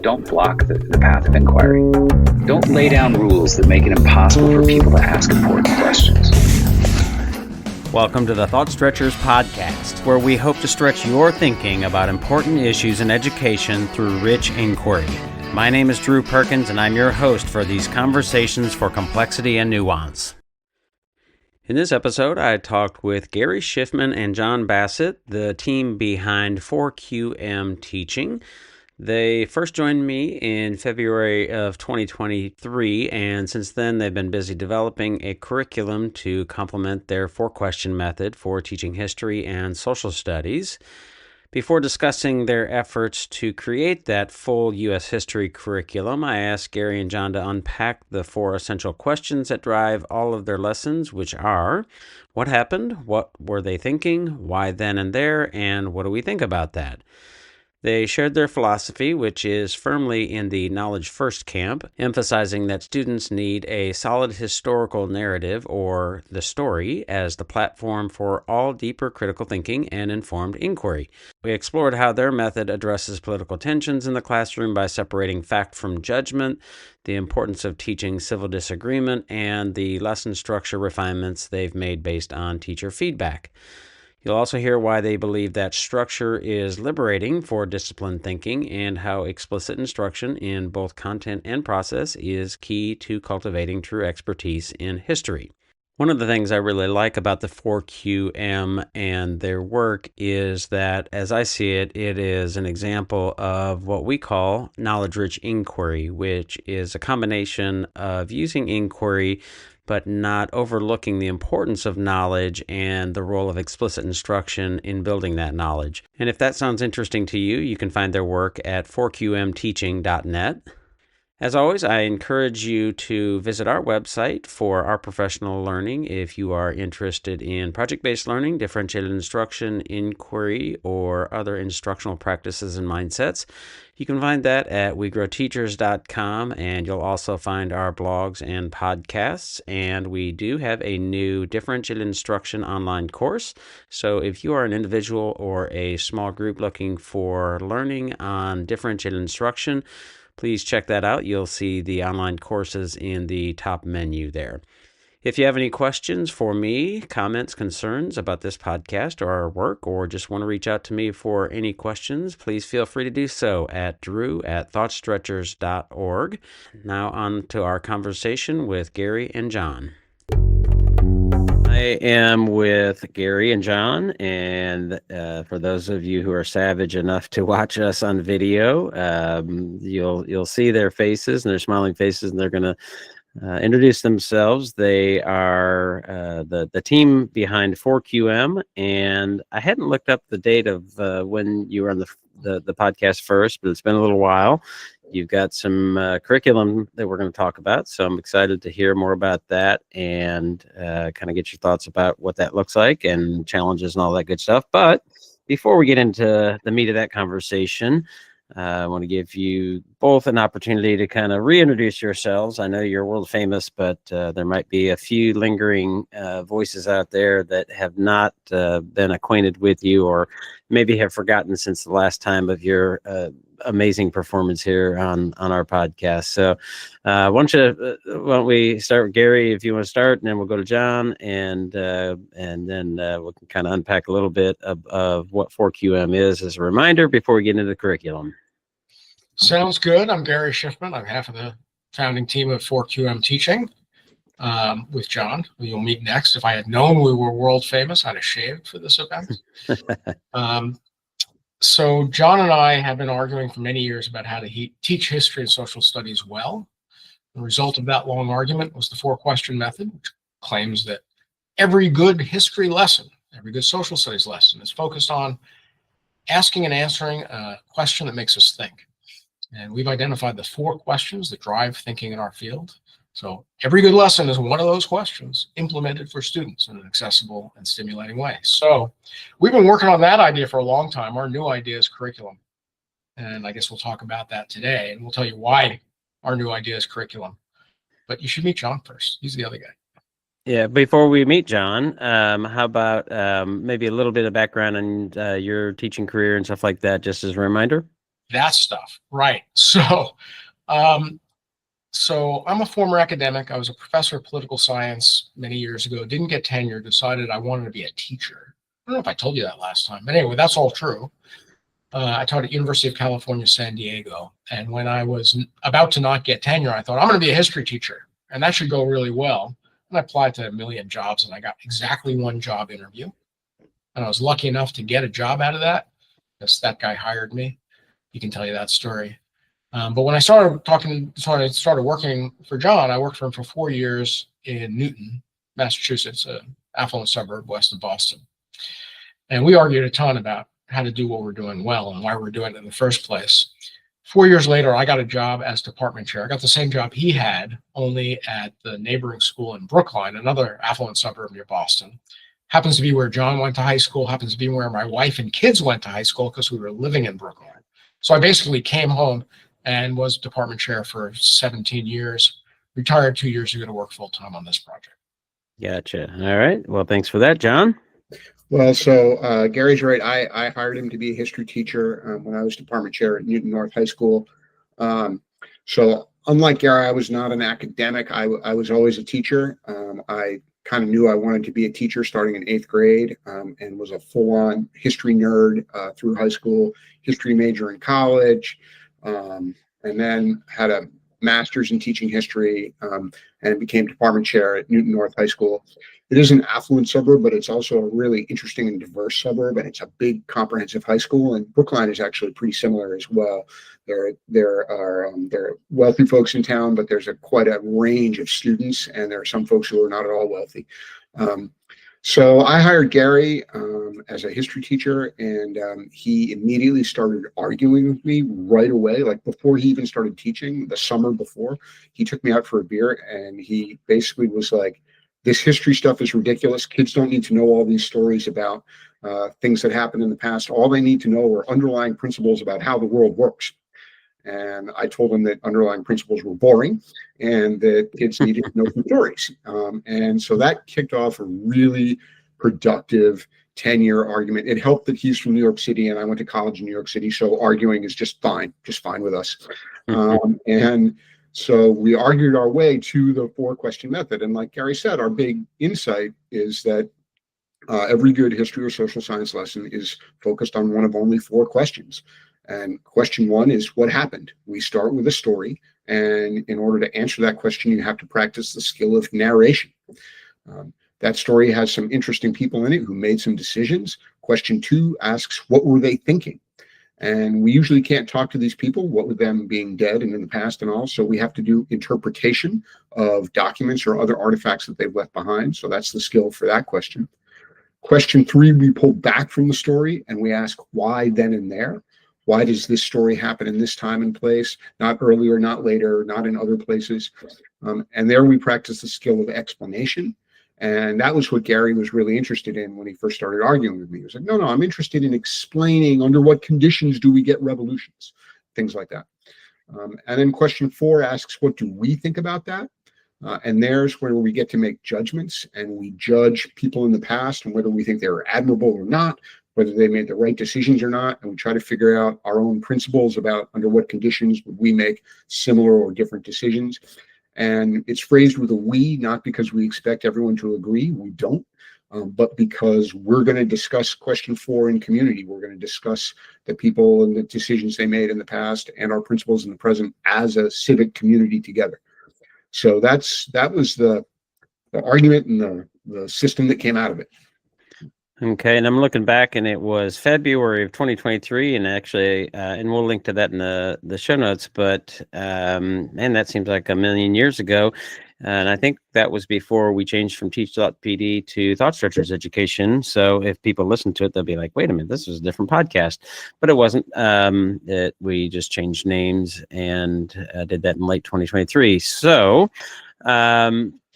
Don't block the path of inquiry. Don't lay down rules that make it impossible for people to ask important questions. Welcome to the Thought Stretchers podcast, where we hope to stretch your thinking about important issues in education through rich inquiry. My name is Drew Perkins, and I'm your host for these conversations for complexity and nuance. In this episode, I talked with Gary Shiffman and John Bassett, the team behind 4QM Teaching. They first joined me in February of 2023, and since then they've been busy developing a curriculum to complement their 4-question method for teaching history and social studies. Before discussing their efforts to create that full U.S. history curriculum, I asked Gary and John to unpack the 4 essential questions that drive all of their lessons, which are: what happened, what were they thinking, why then and there, and what do we think about that? They shared their philosophy, which is firmly in the knowledge first camp, emphasizing that students need a solid historical narrative, or the story, as the platform for all deeper critical thinking and informed inquiry. We explored how their method addresses political tensions in the classroom by separating fact from judgment, the importance of teaching civil disagreement, and the lesson structure refinements they've made based on teacher feedback. You'll also hear why they believe that structure is liberating for disciplined thinking and how explicit instruction in both content and process is key to cultivating true expertise in history. One of the things I really like about the 4QM and their work is that, as I see it, it is an example of what we call knowledge-rich inquiry, which is a combination of using inquiry but not overlooking the importance of knowledge and the role of explicit instruction in building that knowledge. And if that sounds interesting to you, you can find their work at 4qmteaching.net. As always, I encourage you to visit our website for our professional learning if you are interested in project-based learning, differentiated instruction, inquiry, or other instructional practices and mindsets. You can find that at wegrowteachers.com, and you'll also find our blogs and podcasts. And we do have a new differentiated instruction online course. So if you are an individual or a small group looking for learning on differentiated instruction, please check that out. You'll see the online courses in the top menu there. If you have any questions for me, comments, concerns about this podcast or our work, or just want to reach out to me for any questions, please feel free to do so at drew@thoughtstretchers.org. Now on to our conversation with Gary and John. I am with Gary and John, and for those of you who are savage enough to watch us on video, you'll see their faces and their smiling faces, and they're going to introduce themselves. They are the team behind 4QM, and I hadn't looked up the date of when you were on the podcast first, but it's been a little while. You've got some curriculum that we're going to talk about, so I'm excited to hear more about that and kind of get your thoughts about what that looks like and challenges and all that good stuff. But before we get into the meat of that conversation, I want to give you both an opportunity to kind of reintroduce yourselves. I know you're world famous, but there might be a few lingering voices out there that have not been acquainted with you, or maybe have forgotten since the last time of your amazing performance here on our podcast. So why don't we start with Gary, if you want to start, and then we'll go to John, and then we can kind of unpack a little bit of what 4QM is as a reminder before we get into the curriculum. Sounds good. I'm Gary Shiffman. I'm half of the founding team of 4QM Teaching with John, who you'll meet next. If I had known we were world famous, I'd have shaved for this event. So John and I have been arguing for many years about how to teach history and social studies well. The result of that long argument was the 4-question method, which claims that every good history lesson, every good social studies lesson is focused on asking and answering a question that makes us think. And we've identified the 4 questions that drive thinking in our field. So every good lesson is one of those questions implemented for students in an accessible and stimulating way. So we've been working on that idea for a long time. Our new idea is curriculum. And I guess we'll talk about that today, and we'll tell you why our new idea is curriculum. But you should meet John first. He's the other guy. Yeah, before we meet John, how about maybe a little bit of background on your teaching career and stuff like that, just as a reminder? That stuff, right? So I'm a former academic. I was a professor of political science many years ago. Didn't get tenure. Decided I wanted to be a teacher. I don't know if I told you that last time, but anyway, that's all true. I taught at University of California, San Diego, and when I was about to not get tenure, I thought I'm going to be a history teacher, and that should go really well. And I applied to a million jobs, and I got exactly one job interview, and I was lucky enough to get a job out of that because that guy hired me. He can tell you that story. But when I started working for John, I worked for him for 4 years in Newton, Massachusetts, an affluent suburb west of Boston. And we argued a ton about how to do what we're doing well and why we're doing it in the first place. 4 years later, I got a job as department chair. I got the same job he had, only at the neighboring school in Brookline, another affluent suburb near Boston. Happens to be where John went to high school, happens to be where my wife and kids went to high school because we were living in Brookline. So I basically came home and was department chair for 17 years, retired 2 years ago to work full-time on this project. Gotcha. All right. Well, thanks for that, John. Well, so Gary's right. I hired him to be a history teacher when I was department chair at Newton North High School. So unlike Gary, I was not an academic. I was always a teacher. I kind of knew I wanted to be a teacher starting in 8th grade, and was a full-on history nerd through high school, history major in college, and then had a master's in teaching history, and became department chair at Newton North High School. It is an affluent suburb, but it's also a really interesting and diverse suburb, and it's a big comprehensive high school. And Brookline is actually pretty similar as well. There are wealthy folks in town, but there's quite a range of students, and there are some folks who are not at all wealthy. So I hired Gary as a history teacher, and he immediately started arguing with me right away. Like before he even started teaching, the summer before, he took me out for a beer, and he basically was like, "This history stuff is ridiculous. Kids don't need to know all these stories about things that happened in the past. All they need to know are underlying principles about how the world works." And I told him that underlying principles were boring and that kids needed to know some stories. And so that kicked off a really productive 10-year argument. It helped that he's from New York City and I went to college in New York City. So arguing is just fine with us. And so we argued our way to the 4-question method. And like Gary said, our big insight is that every good history or social science lesson is focused on one of only 4 questions. And question 1 is what happened? We start with a story. And in order to answer that question, you have to practice the skill of narration. That story has some interesting people in it who made some decisions. Question 2 asks, what were they thinking? And we usually can't talk to these people, what with them being dead and in the past and all. So we have to do interpretation of documents or other artifacts that they've left behind. So that's the skill for that question. Question 3, we pull back from the story and we ask why then and there. Why does this story happen in this time and place, not earlier, not later, not in other places? And there we practice the skill of explanation. And that was what Gary was really interested in when he first started arguing with me. He was like, no, I'm interested in explaining under what conditions do we get revolutions, things like that. And then question 4 asks, what do we think about that? And there's where we get to make judgments and we judge people in the past and whether we think they were admirable or not, whether they made the right decisions or not, and we try to figure out our own principles about under what conditions would we make similar or different decisions. And it's phrased with a we, not because we expect everyone to agree, we don't, but because we're going to discuss question 4 in community. We're going to discuss the people and the decisions they made in the past and our principles in the present as a civic community together. So that was the argument and the system that came out of it. Okay, and I'm looking back, and it was February of 2023, and actually, and we'll link to that in the show notes. But man, that seems like a million years ago, and I think that was before we changed from Teach.PD to Thought Stretchers Education. So if people listen to it, they'll be like, "Wait a minute, this is a different podcast," but it wasn't. We just changed names and did that in late 2023. So.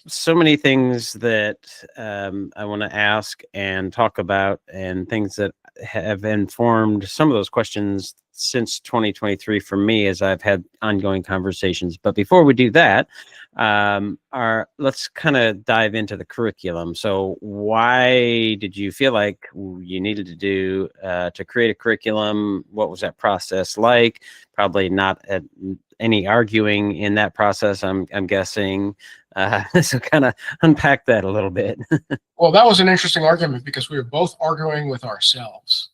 So many things that I want to ask and talk about, and things that have informed some of those questions since 2023 for me as I've had ongoing conversations. But before we do that, Let's kind of dive into the curriculum. So why did you feel like you needed to do to create a curriculum? What was that process like? Probably not any arguing in that process, I'm guessing. So kind of unpack that a little bit. Well, that was an interesting argument because we were both arguing with ourselves.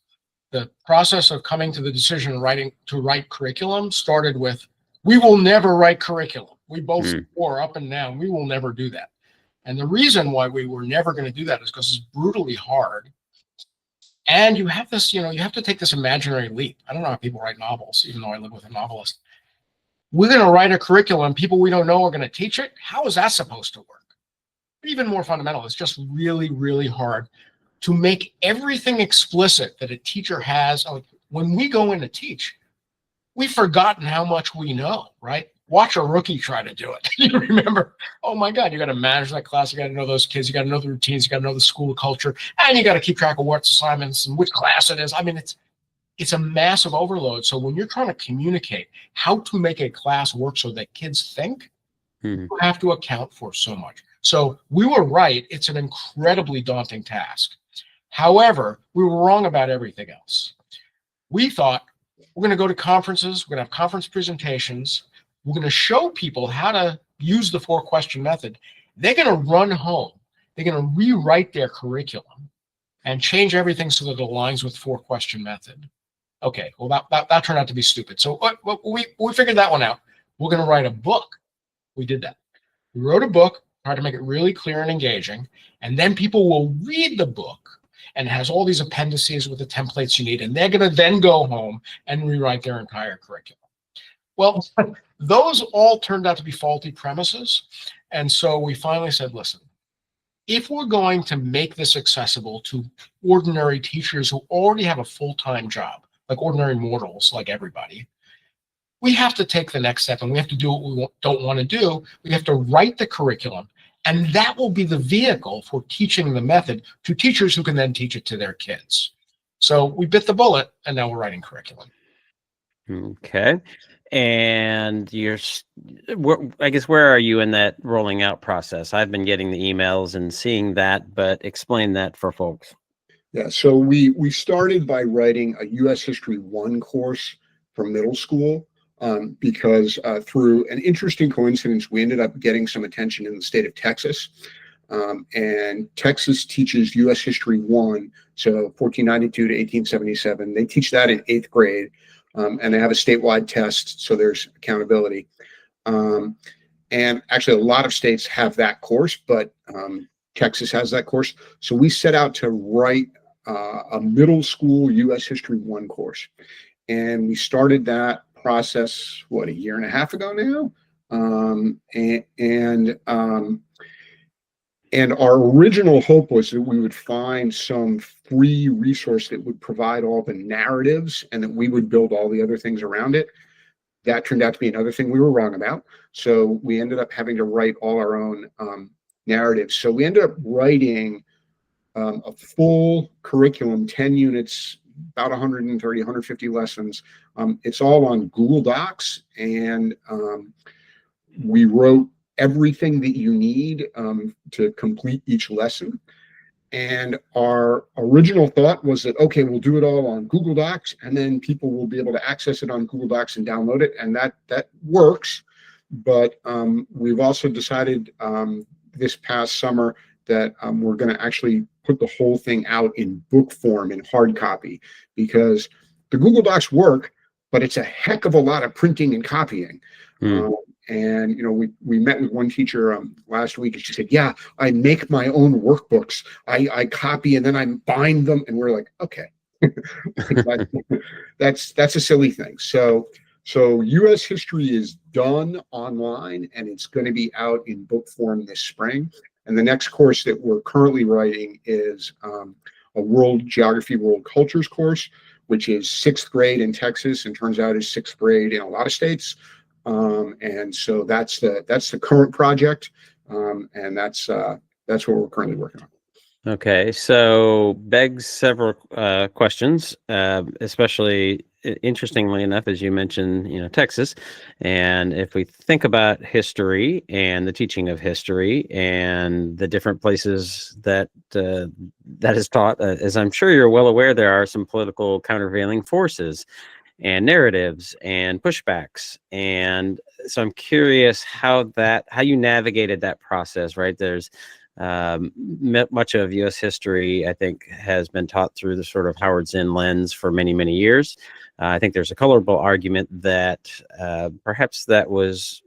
The process of coming to the decision to write curriculum started with, we will never write curriculum. We both swore up and down, we will never do that. And the reason why we were never going to do that is because it's brutally hard. And you have this, you have to take this imaginary leap. I don't know how people write novels, even though I live with a novelist. We're going to write a curriculum. People we don't know are going to teach it. How is that supposed to work? Even more fundamental, it's just really, really hard to make everything explicit that a teacher has. When we go in to teach, we've forgotten how much we know, right? Watch a rookie try to do it. You remember, oh my God, you got to manage that class. You got to know those kids. You got to know the routines. You got to know the school culture. And you got to keep track of what's assignments and which class it is. I mean, it's a massive overload. So when you're trying to communicate how to make a class work so that kids think, you have to account for so much. So we were right. It's an incredibly daunting task. However, we were wrong about everything else. We thought we're going to go to conferences. We're going to have conference presentations. We're going to show people how to use the 4-question method. They're going to run home. They're going to rewrite their curriculum and change everything so that it aligns with 4-question method. Okay, well, that turned out to be stupid. So we figured that one out. We're going to write a book. We did that. We wrote a book, tried to make it really clear and engaging, and then people will read the book, and it has all these appendices with the templates you need, and they're going to then go home and rewrite their entire curriculum. Well, those all turned out to be faulty premises, and so we finally said, listen, if we're going to make this accessible to ordinary teachers who already have a full-time job, like ordinary mortals, like everybody, we have to take the next step, and we have to do what we don't want to do. We have to write the curriculum, and that will be the vehicle for teaching the method to teachers who can then teach it to their kids. So we bit the bullet, and now we're writing curriculum. Okay. And I guess, where are you in that rolling out process? I've been getting the emails and seeing that, but explain that for folks. Yeah, so we started by writing a U.S. History 1 course for middle school because through an interesting coincidence, we ended up getting some attention in the state of Texas. And Texas teaches U.S. History 1, so 1492 to 1877. They teach that in 8th grade, and they have a statewide test, so there's accountability. And actually, a lot of states have that course, but Texas has that course. So we set out to write a middle school U.S. History 1 course. And we started that process, a year and a half ago now? And our original hope was that we would find some free resource that would provide all the narratives and that we would build all the other things around it. That turned out to be another thing we were wrong about. So we ended up having to write all our own narratives. So we ended up writing a full curriculum, 10 units, about 130, 150 lessons. It's all on Google Docs, and we wrote everything that you need to complete each lesson. And our original thought was that, okay, we'll do it all on Google Docs, and then people will be able to access it on Google Docs and download it, and that works. But we've also decided this past summer that we're going to actually put the whole thing out in book form, in hard copy, because the Google Docs work, but it's a heck of a lot of printing and copying. And we met with one teacher last week, and she said, "Yeah, I make my own workbooks. I copy and then I bind them." And we're like, "Okay, that's a silly thing." So U.S. History is done online, and it's going to be out in book form this spring. And the next course that we're currently writing is a World Geography, World Cultures course, which is 6th grade in Texas, and turns out is 6th grade in a lot of states. And so that's the current project, and that's what we're currently working on. Okay, so begs several questions, especially interestingly enough, as you mentioned, Texas, and if we think about history and the teaching of history and the different places that that is taught, as I'm sure you're well aware, there are some political countervailing forces and narratives and pushbacks. And so I'm curious how you navigated that process, right? There's much of U.S. history, I think, has been taught through the sort of Howard Zinn lens for many, many years. I think there's a colorable argument that perhaps that was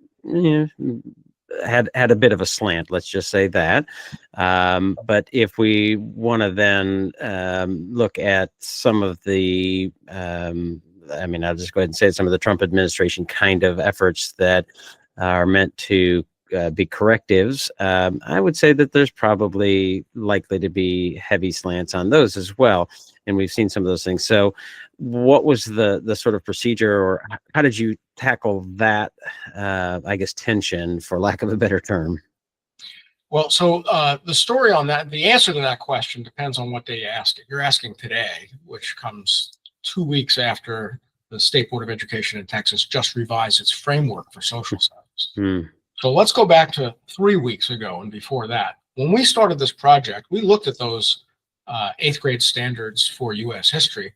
had a bit of a slant, let's just say that. But if we want to then look at some of the I'll just go ahead and say some of the Trump administration kind of efforts that are meant to be correctives, I would say that there's probably likely to be heavy slants on those as well. And we've seen some of those things. So what was the sort of procedure, or how did you tackle that, I guess, tension, for lack of a better term? Well, so the story on that, the answer to that question depends on what day you ask it. You're asking today, which comes 2 weeks after the State Board of Education in Texas just revised its framework for social studies. So let's go back to 3 weeks ago and before that. When we started this project, we looked at those 8th grade standards for U.S. history,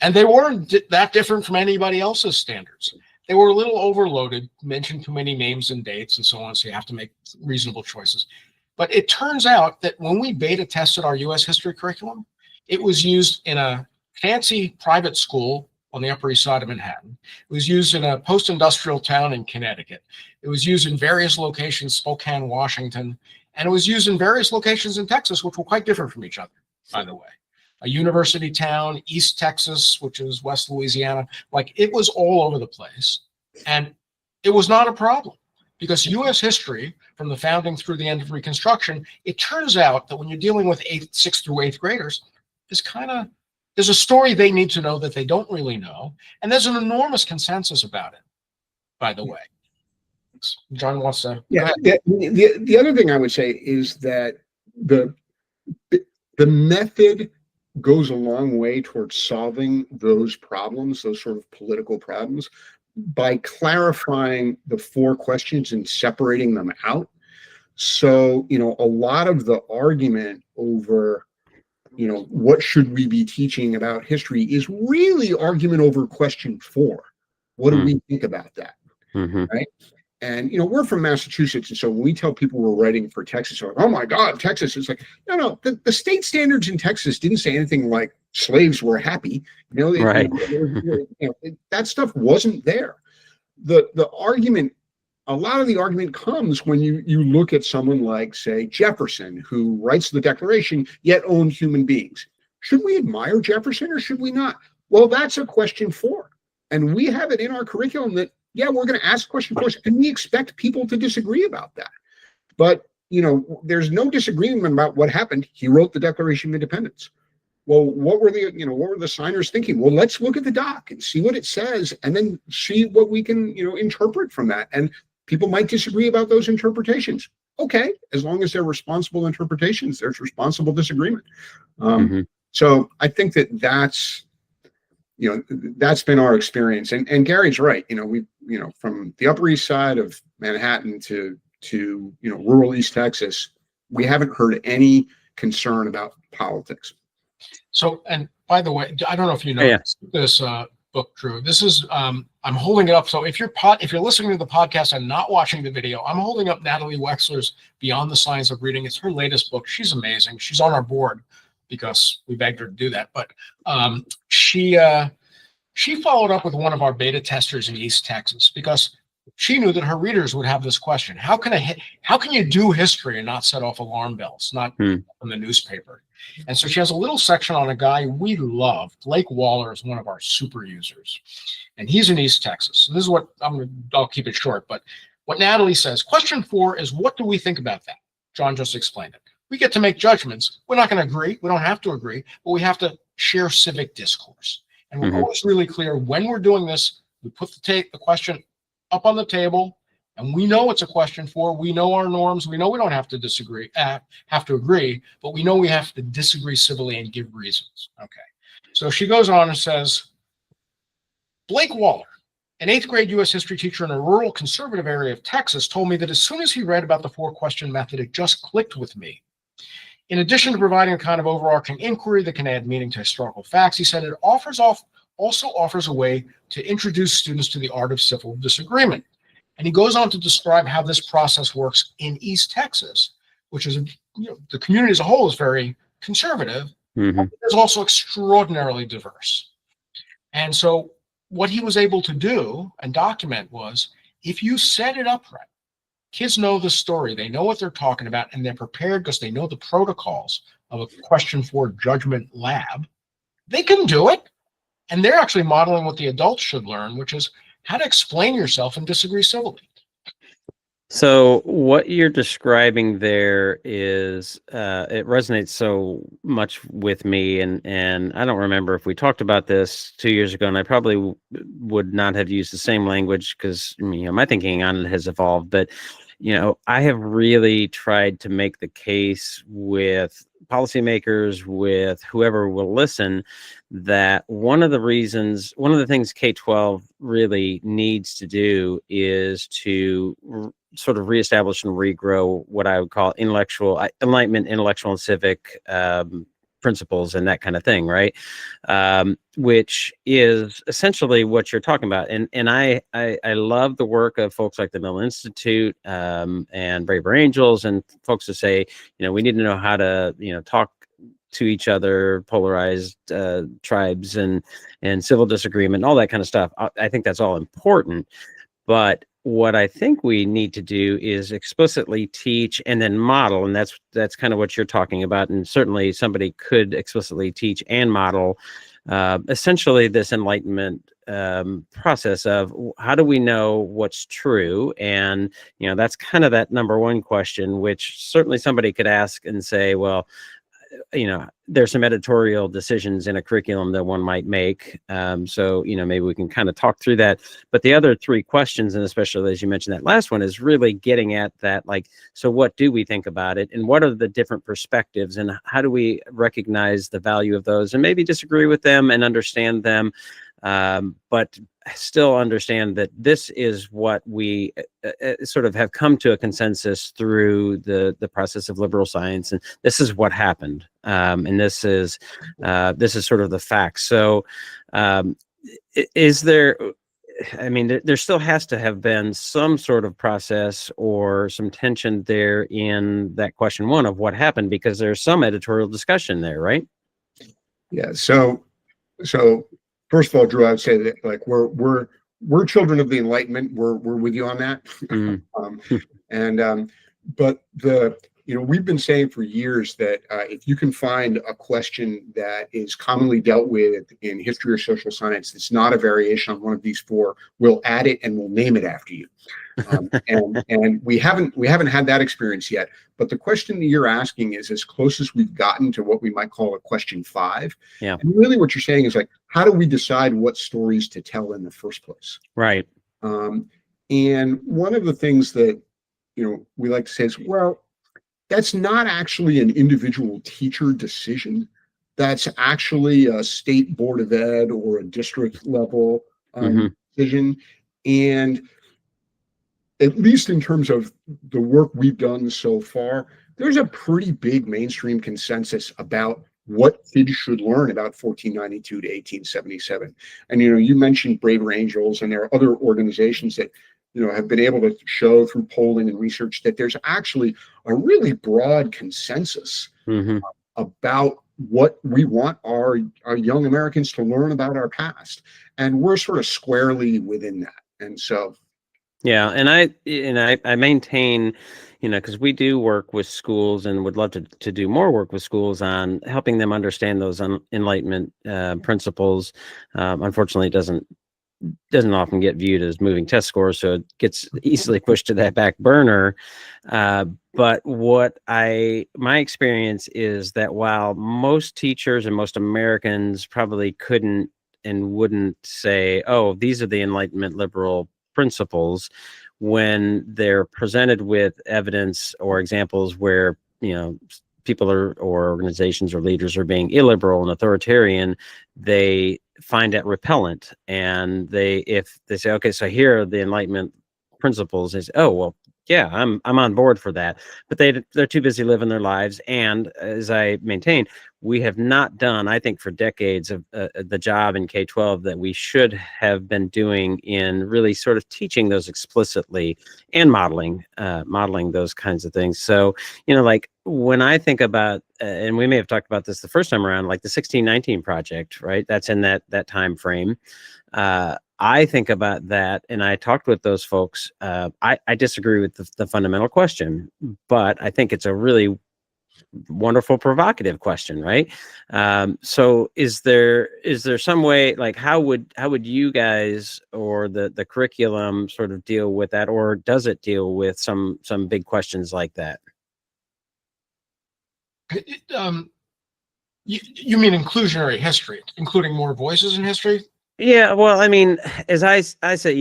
and they weren't that different from anybody else's standards. They were a little overloaded, mentioned too many names and dates and so on, so you have to make reasonable choices. But it turns out that when we beta tested our U.S. history curriculum, it was used in a fancy private school on the Upper East Side of Manhattan. It was used in a post-industrial town in Connecticut. It was used in various locations, Spokane, Washington, and it was used in various locations in Texas, which were quite different from each other, by the way. A university town, East Texas, which is West Louisiana, like it was all over the place. And it was not a problem because U.S. history from the founding through the end of Reconstruction, it turns out that when you're dealing with 6th through 8th graders, there's a story they need to know that they don't really know. And there's an enormous consensus about it, by the way. John wants to. Yeah. The other thing I would say is that the method goes a long way towards solving those problems, those sort of political problems, by clarifying the 4 questions and separating them out. So, a lot of the argument over what should we be teaching about history is really argument over question 4. What do we think about that? Right? And, we're from Massachusetts. And so when we tell people we're writing for Texas, like, oh my God, Texas, it's like, no, the state standards in Texas didn't say anything like slaves were happy. Right. That stuff wasn't there. The argument, a lot of the argument comes when you look at someone like, say, Jefferson, who writes the Declaration, yet owned human beings. Should we admire Jefferson or should we not? Well, that's a question 4. And we have it in our curriculum that, yeah, we're going to ask question 4, and we expect people to disagree about that. But, there's no disagreement about what happened. He wrote the Declaration of Independence. Well, what were the signers thinking? Well, let's look at the doc and see what it says, and then see what we can, interpret from that. And people might disagree about those interpretations. Okay, as long as they're responsible interpretations, there's responsible disagreement. So I think that's been our experience. And Gary's right. We from the Upper East Side of Manhattan to rural East Texas, we haven't heard any concern about politics. So, and by the way, I don't know if you know this book, Drew. This is I'm holding it up. So if you're listening to the podcast and not watching the video, I'm holding up Natalie Wexler's Beyond the Science of Reading. It's her latest book. She's amazing. She's on our board because we begged her to do that. But she followed up with one of our beta testers in East Texas because she knew that her readers would have this question: how can you do history and not set off alarm bells, not in the newspaper? And so she has a little section on a guy we love. Blake Waller is one of our super users, and he's in East Texas. So this is what I'll keep it short, but what Natalie says, question 4 is, what do we think about that? John just explained it. We get to make judgments. We're not going to agree. We don't have to agree, but we have to share civic discourse. And we're always really clear when we're doing this. We put the question up on the table, and we know it's a question 4. We know our norms. We know we don't have to agree, but we know we have to disagree civilly and give reasons. Okay. So she goes on and says, Blake Waller, an 8th grade U.S. history teacher in a rural conservative area of Texas, told me that as soon as he read about the 4-question method, it just clicked with me. In addition to providing a kind of overarching inquiry that can add meaning to historical facts, he said it also offers a way to introduce students to the art of civil disagreement. And he goes on to describe how this process works in East Texas, which is, the community as a whole is very conservative, but it's also extraordinarily diverse. And so what he was able to do and document was, if you set it up right, kids know the story, they know what they're talking about, and they're prepared because they know the protocols of a question 4 judgment lab, they can do it. And they're actually modeling what the adults should learn, which is how to explain yourself and disagree civilly. So what you're describing there is, it resonates so much with me, and I don't remember if we talked about this 2 years ago, and I probably would not have used the same language because my thinking on it has evolved. But I have really tried to make the case with policymakers, with whoever will listen, that one of the things K-12 really needs to do is to sort of reestablish and regrow what I would call enlightenment, intellectual and civic principles and that kind of thing, right? Which is essentially what you're talking about. And I love the work of folks like the Mill Institute and Braver Angels, and folks who say, we need to know how to, talk to each other, polarized tribes and civil disagreement, all that kind of stuff. I think that's all important. But what I think we need to do is explicitly teach and then model, and that's kind of what you're talking about. And certainly somebody could explicitly teach and model essentially this enlightenment process of how do we know what's true? And that's kind of that number one question, which certainly somebody could ask and say, well, there's some editorial decisions in a curriculum that one might make. So, maybe we can kind of talk through that. But the other 3 questions, and especially as you mentioned, that last one is really getting at that, so what do we think about it? And what are the different perspectives? And how do we recognize the value of those and maybe disagree with them and understand them? But still understand that this is what we sort of have come to a consensus through the process of liberal science, and this is what happened, and this is sort of the facts. So, is there? I mean, there still has to have been some sort of process or some tension there in that question 1 of what happened, because there's some editorial discussion there, right? Yeah. So first of all, Drew, I would say that we're children of the Enlightenment. We're with you on that. But we've been saying for years that if you can find a question that is commonly dealt with in history or social science that's not a variation on one of these 4, we'll add it and we'll name it after you. And we haven't had that experience yet. But the question that you're asking is as close as we've gotten to what we might call a question 5. Yeah. And really what you're saying is how do we decide what stories to tell in the first place? Right. And one of the things that, we like to say is, well, that's not actually an individual teacher decision. That's actually a state board of ed or a district level decision. And at least in terms of the work we've done so far, there's a pretty big mainstream consensus about what kids should learn about 1492 to 1877. And, you mentioned Braver Angels, and there are other organizations that, have been able to show through polling and research that there's actually a really broad consensus about what we want our young Americans to learn about our past. And we're sort of squarely within that. And so, yeah, and I maintain, because we do work with schools and would love to do more work with schools on helping them understand those Enlightenment principles. Unfortunately, it doesn't often get viewed as moving test scores, so it gets easily pushed to that back burner. But my experience is that while most teachers and most Americans probably couldn't and wouldn't say, oh, these are the Enlightenment liberal principles, when they're presented with evidence or examples where people or organizations or leaders are being illiberal and authoritarian, they find it repellent, and if they say, okay, so here are the Enlightenment principles, they say, oh well, yeah, I'm on board for that, but they're too busy living their lives. And as I maintain, we have not done, I think, for decades of the job in K-12 that we should have been doing in really sort of teaching those explicitly and modeling those kinds of things. So, like when I think about, and we may have talked about this the first time around, like the 1619 project, right? That's in that time frame. I think about that, and I talked with those folks. I disagree with the fundamental question, but I think it's a really wonderful, provocative question, right? So, is there some way, like, how would you guys or the curriculum sort of deal with that, or does it deal with some big questions like that? You mean inclusionary history, including more voices in history? Yeah, well, I mean, as I said,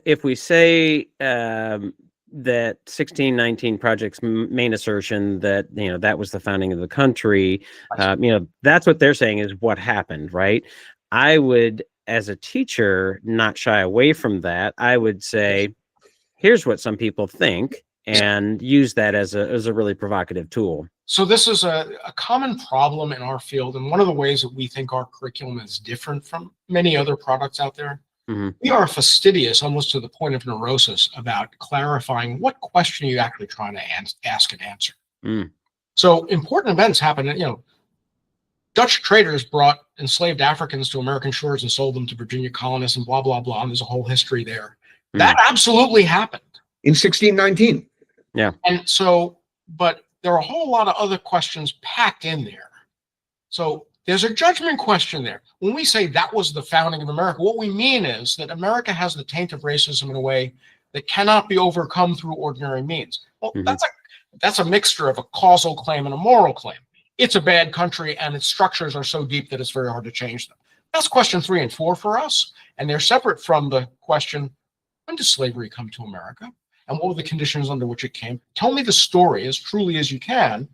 if we say that 1619 project's main assertion that, that was the founding of the country, that's what they're saying is what happened, right? I would, as a teacher, not shy away from that. I would say, here's what some people think, and use that as a really provocative tool. So this is a common problem in our field, and one of the ways that we think our curriculum is different from many other products out there. Mm-hmm. We are fastidious, almost to the point of neurosis, about clarifying what question are you actually trying to ask and answer. Mm. So important events happen. Dutch traders brought enslaved Africans to American shores and sold them to Virginia colonists and blah, blah, blah. And there's a whole history there. Mm. That absolutely happened. In 1619. Yeah. And so, but there are a whole lot of other questions packed in there. So there's a judgment question there. When we say that was the founding of America, what we mean is that America has the taint of racism in a way that cannot be overcome through ordinary means. Well, mm-hmm. that's a mixture of a causal claim and a moral claim. It's a bad country, and its structures are so deep that it's very hard to change them. That's question 3 and 4 for us, and they're separate from the question, when did slavery come to America? And what were the conditions under which it came? Tell me the story as truly as you can,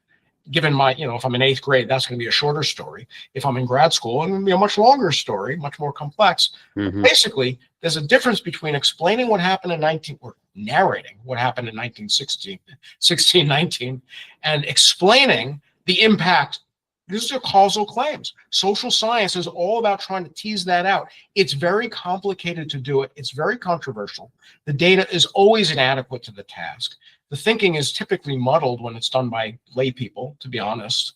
given my, if I'm in 8th grade, that's going to be a shorter story. If I'm in grad school, it's going to be a much longer story, much more complex. Mm-hmm. Basically, there's a difference between explaining what happened or narrating what happened in 1619, and explaining the impact. These are causal claims. Social science is all about trying to tease that out. It's very complicated to do it. It's very controversial. The data is always inadequate to the task. The thinking is typically muddled when it's done by lay people, to be honest.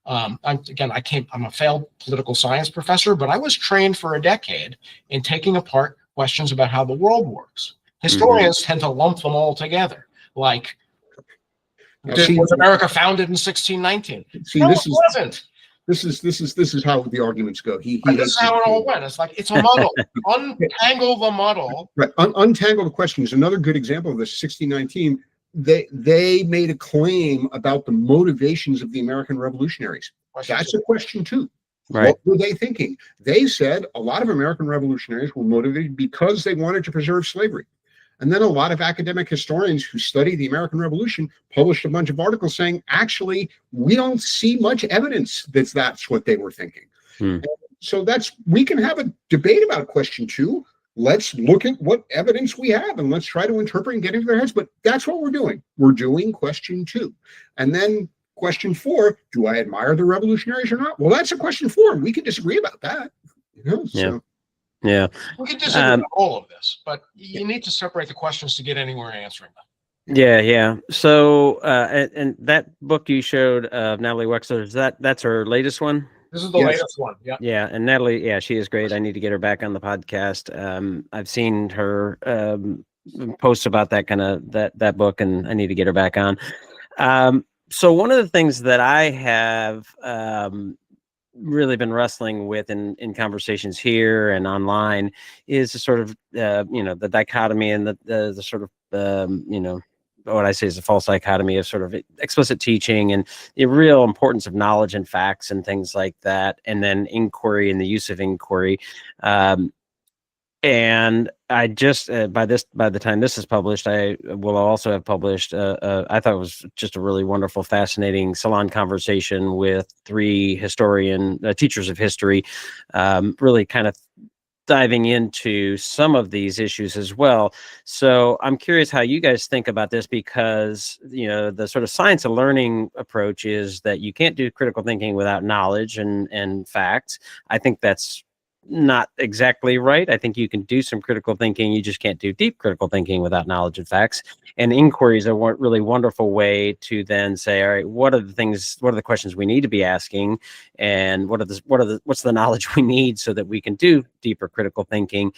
I'm a failed political science professor, but I was trained for a decade in taking apart questions about how the world works. Historians tend to lump them all together, like, was America founded in 1619? No, it wasn't. This is how the arguments go. This is how it all went. It's like, it's a muddle. Untangle the muddle. Right. Untangle the question is another good example of this. 1619. They made a claim about the motivations of the American revolutionaries. That's a question too. Right. What were they thinking? They said a lot of American revolutionaries were motivated because they wanted to preserve slavery. And then a lot of academic historians who study the American Revolution published a bunch of articles saying, actually, we don't see much evidence that that's what they were thinking. So we can have a debate about question 2. Let's look at what evidence we have and let's try to interpret and get into their heads. But that's what we're doing. We're doing question 2. And then question 4, do I admire the revolutionaries or not? Well, that's a question 4. And we can disagree about that. Yeah. We can disagree with all of this, but you need to separate the questions to get anywhere answering them. Yeah. So, and that book you showed of Natalie Wexler, that's her latest one? This is the latest one. Yeah. Yeah. And Natalie, she is great. I need to get her back on the podcast. I've seen her posts about that kind of that book, and I need to get her back on. So one of the things that I have really been wrestling with in conversations here and online is the sort of the dichotomy and the sort of what I say is a false dichotomy of sort of explicit teaching and the real importance of knowledge and facts and things like that, and then inquiry and the use of inquiry. And I just by the time this is published, I will also have published. I thought it was just a really wonderful, fascinating salon conversation with three teachers of history, really kind of diving into some of these issues as well. So I'm curious how you guys think about this, because the sort of science of learning approach is that you can't do critical thinking without knowledge and facts. I think that's not exactly right. I think you can do some critical thinking. You just can't do deep critical thinking without knowledge and facts. And inquiry is a really wonderful way to then say, all right, what are the questions we need to be asking, and what's the knowledge we need so that we can do deeper critical thinking.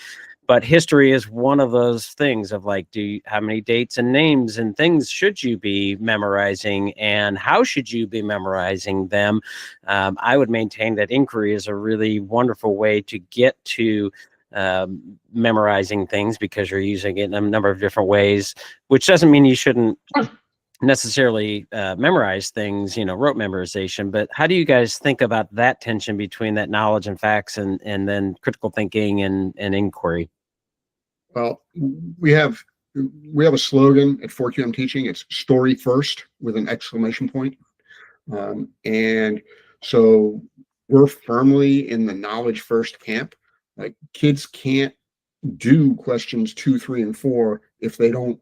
But history is one of those things of like, how many dates and names and things should you be memorizing, and how should you be memorizing them? I would maintain that inquiry is a really wonderful way to get to memorizing things, because you're using it in a number of different ways, which doesn't mean you shouldn't necessarily memorize things, rote memorization. But how do you guys think about that tension between that knowledge and facts and then critical thinking and inquiry? Well, we have a slogan at 4QM Teaching. It's story first with an exclamation point. And so we're firmly in the knowledge first camp. Like, kids can't do questions 2, 3, and 4 if they don't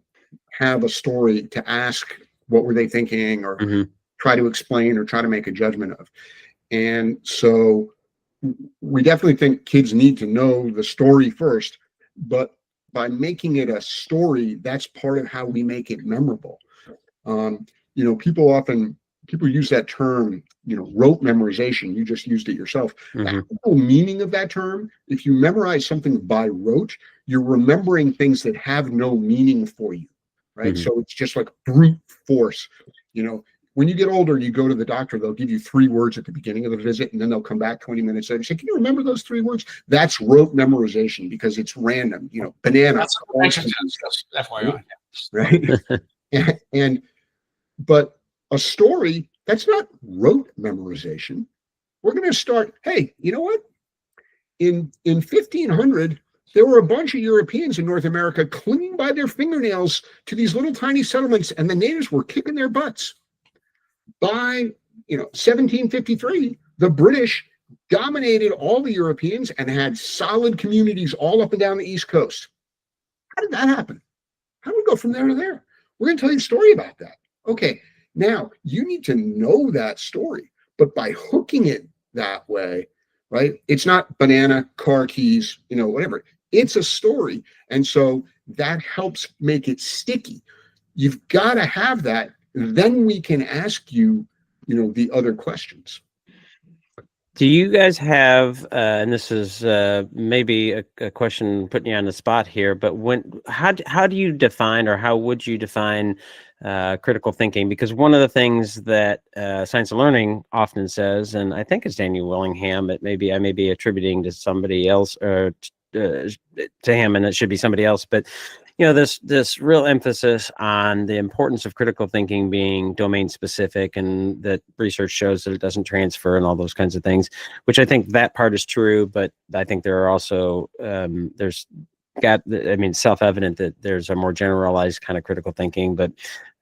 have a story to ask. What were they thinking, or try to explain, or try to make a judgment of. And so we definitely think kids need to know the story first, but by making it a story, that's part of how we make it memorable. People use that term, rote memorization. You just used it yourself. The whole meaning of that term, if you memorize something by rote, you're remembering things that have no meaning for you, right? So it's just like brute force. When you get older, you go to the doctor, they'll give you 3 words at the beginning of the visit, and then they'll come back 20 minutes later and say, can you remember those 3 words? That's rote memorization, because it's random. Banana. That's FYI. Right? But a story, that's not rote memorization. We're going to start, hey, you know what? In 1500, there were a bunch of Europeans in North America clinging by their fingernails to these little tiny settlements, and the natives were kicking their butts. By 1753, the British dominated all the Europeans and had solid communities all up and down the East Coast. How did that happen? How do we go from there to there? We're going to tell you a story about that. Okay, now you need to know that story, but by hooking it that way, right? It's not banana, car keys, whatever. It's a story. And so that helps make it sticky. You've got to have that. Then we can ask you, the other questions. Do you guys have, and this is maybe a question putting you on the spot here, but how do you define, or how would you define critical thinking? Because one of the things that Science of Learning often says, and I think it's Daniel Willingham, but maybe I may be attributing to somebody else, or to him, and it should be somebody else, but this real emphasis on the importance of critical thinking being domain specific, and that research shows that it doesn't transfer and all those kinds of things, which I think that part is true. But I think there are also, self-evident that there's a more generalized kind of critical thinking, but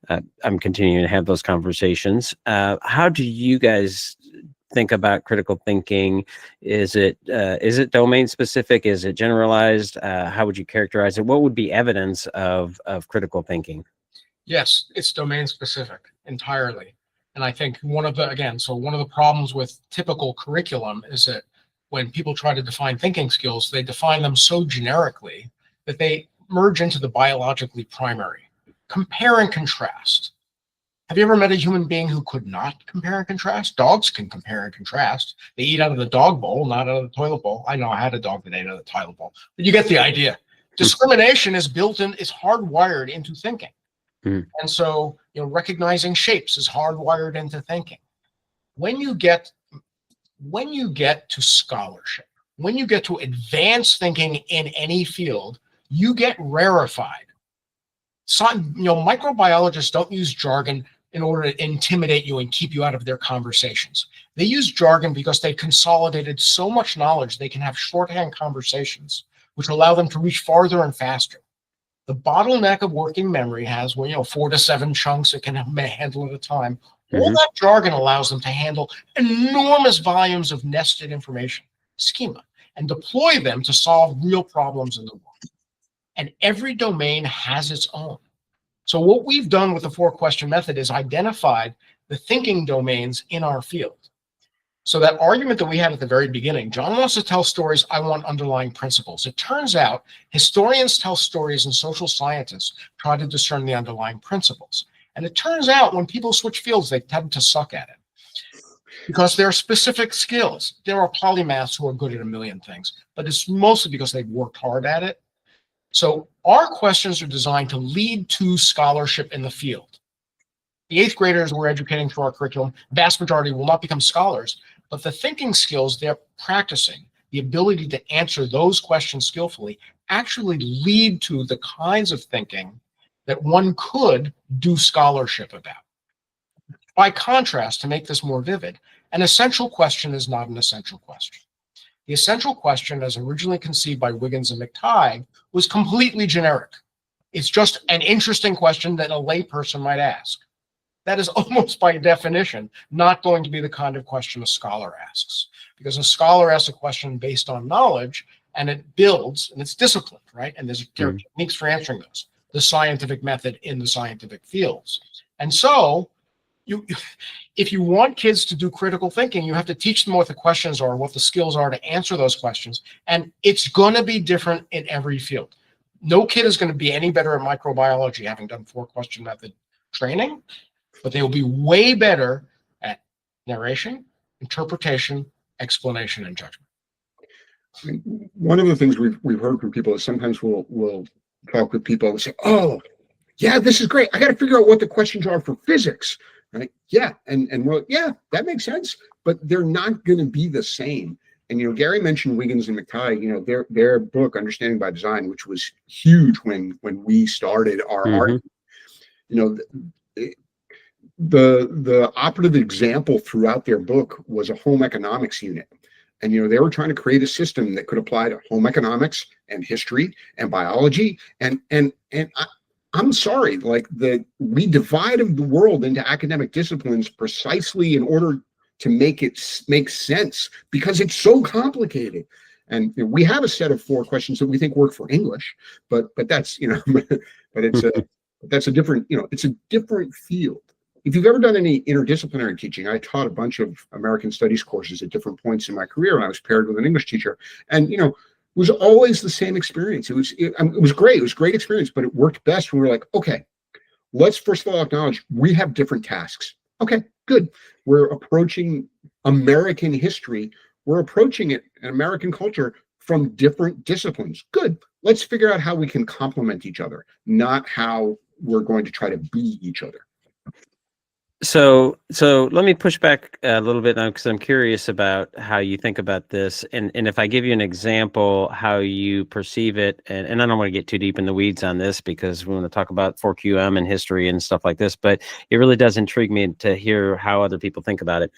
I'm continuing to have those conversations. How do you guys think about critical thinking? Is it domain specific? Is it generalized? How would you characterize it? What would be evidence of critical thinking? Yes, it's domain specific entirely. And I think one of the problems with typical curriculum is that when people try to define thinking skills, they define them so generically that they merge into the biologically primary. Compare and contrast. Have you ever met a human being who could not compare and contrast? Dogs can compare and contrast. They eat out of the dog bowl, not out of the toilet bowl. I know I had a dog that ate out of the toilet bowl. But you get the idea. Discrimination is hardwired into thinking. And so, recognizing shapes is hardwired into thinking. When you get to scholarship, when you get to advanced thinking in any field, you get rarefied. Microbiologists don't use jargon in order to intimidate you and keep you out of their conversations. They use jargon because they consolidated so much knowledge they can have shorthand conversations which allow them to reach farther and faster. The bottleneck of working memory has, 4 to 7 chunks it can handle at a time. All that jargon allows them to handle enormous volumes of nested information, schema, and deploy them to solve real problems in the world. And every domain has its own. So what we've done with the 4-question method is identified the thinking domains in our field. So that argument that we had at the very beginning, John wants to tell stories, I want underlying principles. It turns out historians tell stories and social scientists try to discern the underlying principles. And it turns out when people switch fields, they tend to suck at it because there are specific skills. There are polymaths who are good at a million things, but it's mostly because they've worked hard at it. So our questions are designed to lead to scholarship in the field. The 8th graders we're educating through our curriculum, vast majority will not become scholars, but the thinking skills they're practicing, the ability to answer those questions skillfully, actually lead to the kinds of thinking that one could do scholarship about. By contrast, to make this more vivid, an essential question is not an essential question. The essential question, as originally conceived by Wiggins and McTighe, was completely generic. It's just an interesting question that a layperson might ask. That is almost by definition not going to be the kind of question a scholar asks, because a scholar asks a question based on knowledge and it builds and it's disciplined, right? And there are techniques for answering those, the scientific method in the scientific fields. And so if you want kids to do critical thinking, you have to teach them what the questions are, what the skills are to answer those questions. And it's going to be different in every field. No kid is going to be any better at microbiology having done 4-question method training, but they will be way better at narration, interpretation, explanation, and judgment. I mean, one of the things we've heard from people is sometimes we'll talk with people and say, oh, yeah, this is great. I got to figure out what the questions are for physics. Right? Yeah. And we're like, yeah, that makes sense, but they're not going to be the same. And, Gary mentioned Wiggins and McTighe, their book, Understanding by Design, which was huge when we started our art, the operative example throughout their book was a home economics unit. And, they were trying to create a system that could apply to home economics and history and biology. And I'm sorry, we divided the world into academic disciplines precisely in order to make it make sense because it's so complicated. And we have a set of 4 questions that we think work for English, but that's, but that's a different, it's a different field. If you've ever done any interdisciplinary teaching, I taught a bunch of American studies courses at different points in my career, and I was paired with an English teacher. And, it was always the same experience. It was great. It was a great experience, but it worked best when we were like, okay, let's first of all acknowledge we have different tasks. Okay, good. We're approaching American history. We're approaching it in American culture from different disciplines. Good. Let's figure out how we can complement each other, not how we're going to try to be each other. So let me push back a little bit now because I'm curious about how you think about this. And if I give you an example, how you perceive it, and I don't want to get too deep in the weeds on this because we want to talk about 4QM and history and stuff like this, but it really does intrigue me to hear how other people think about it.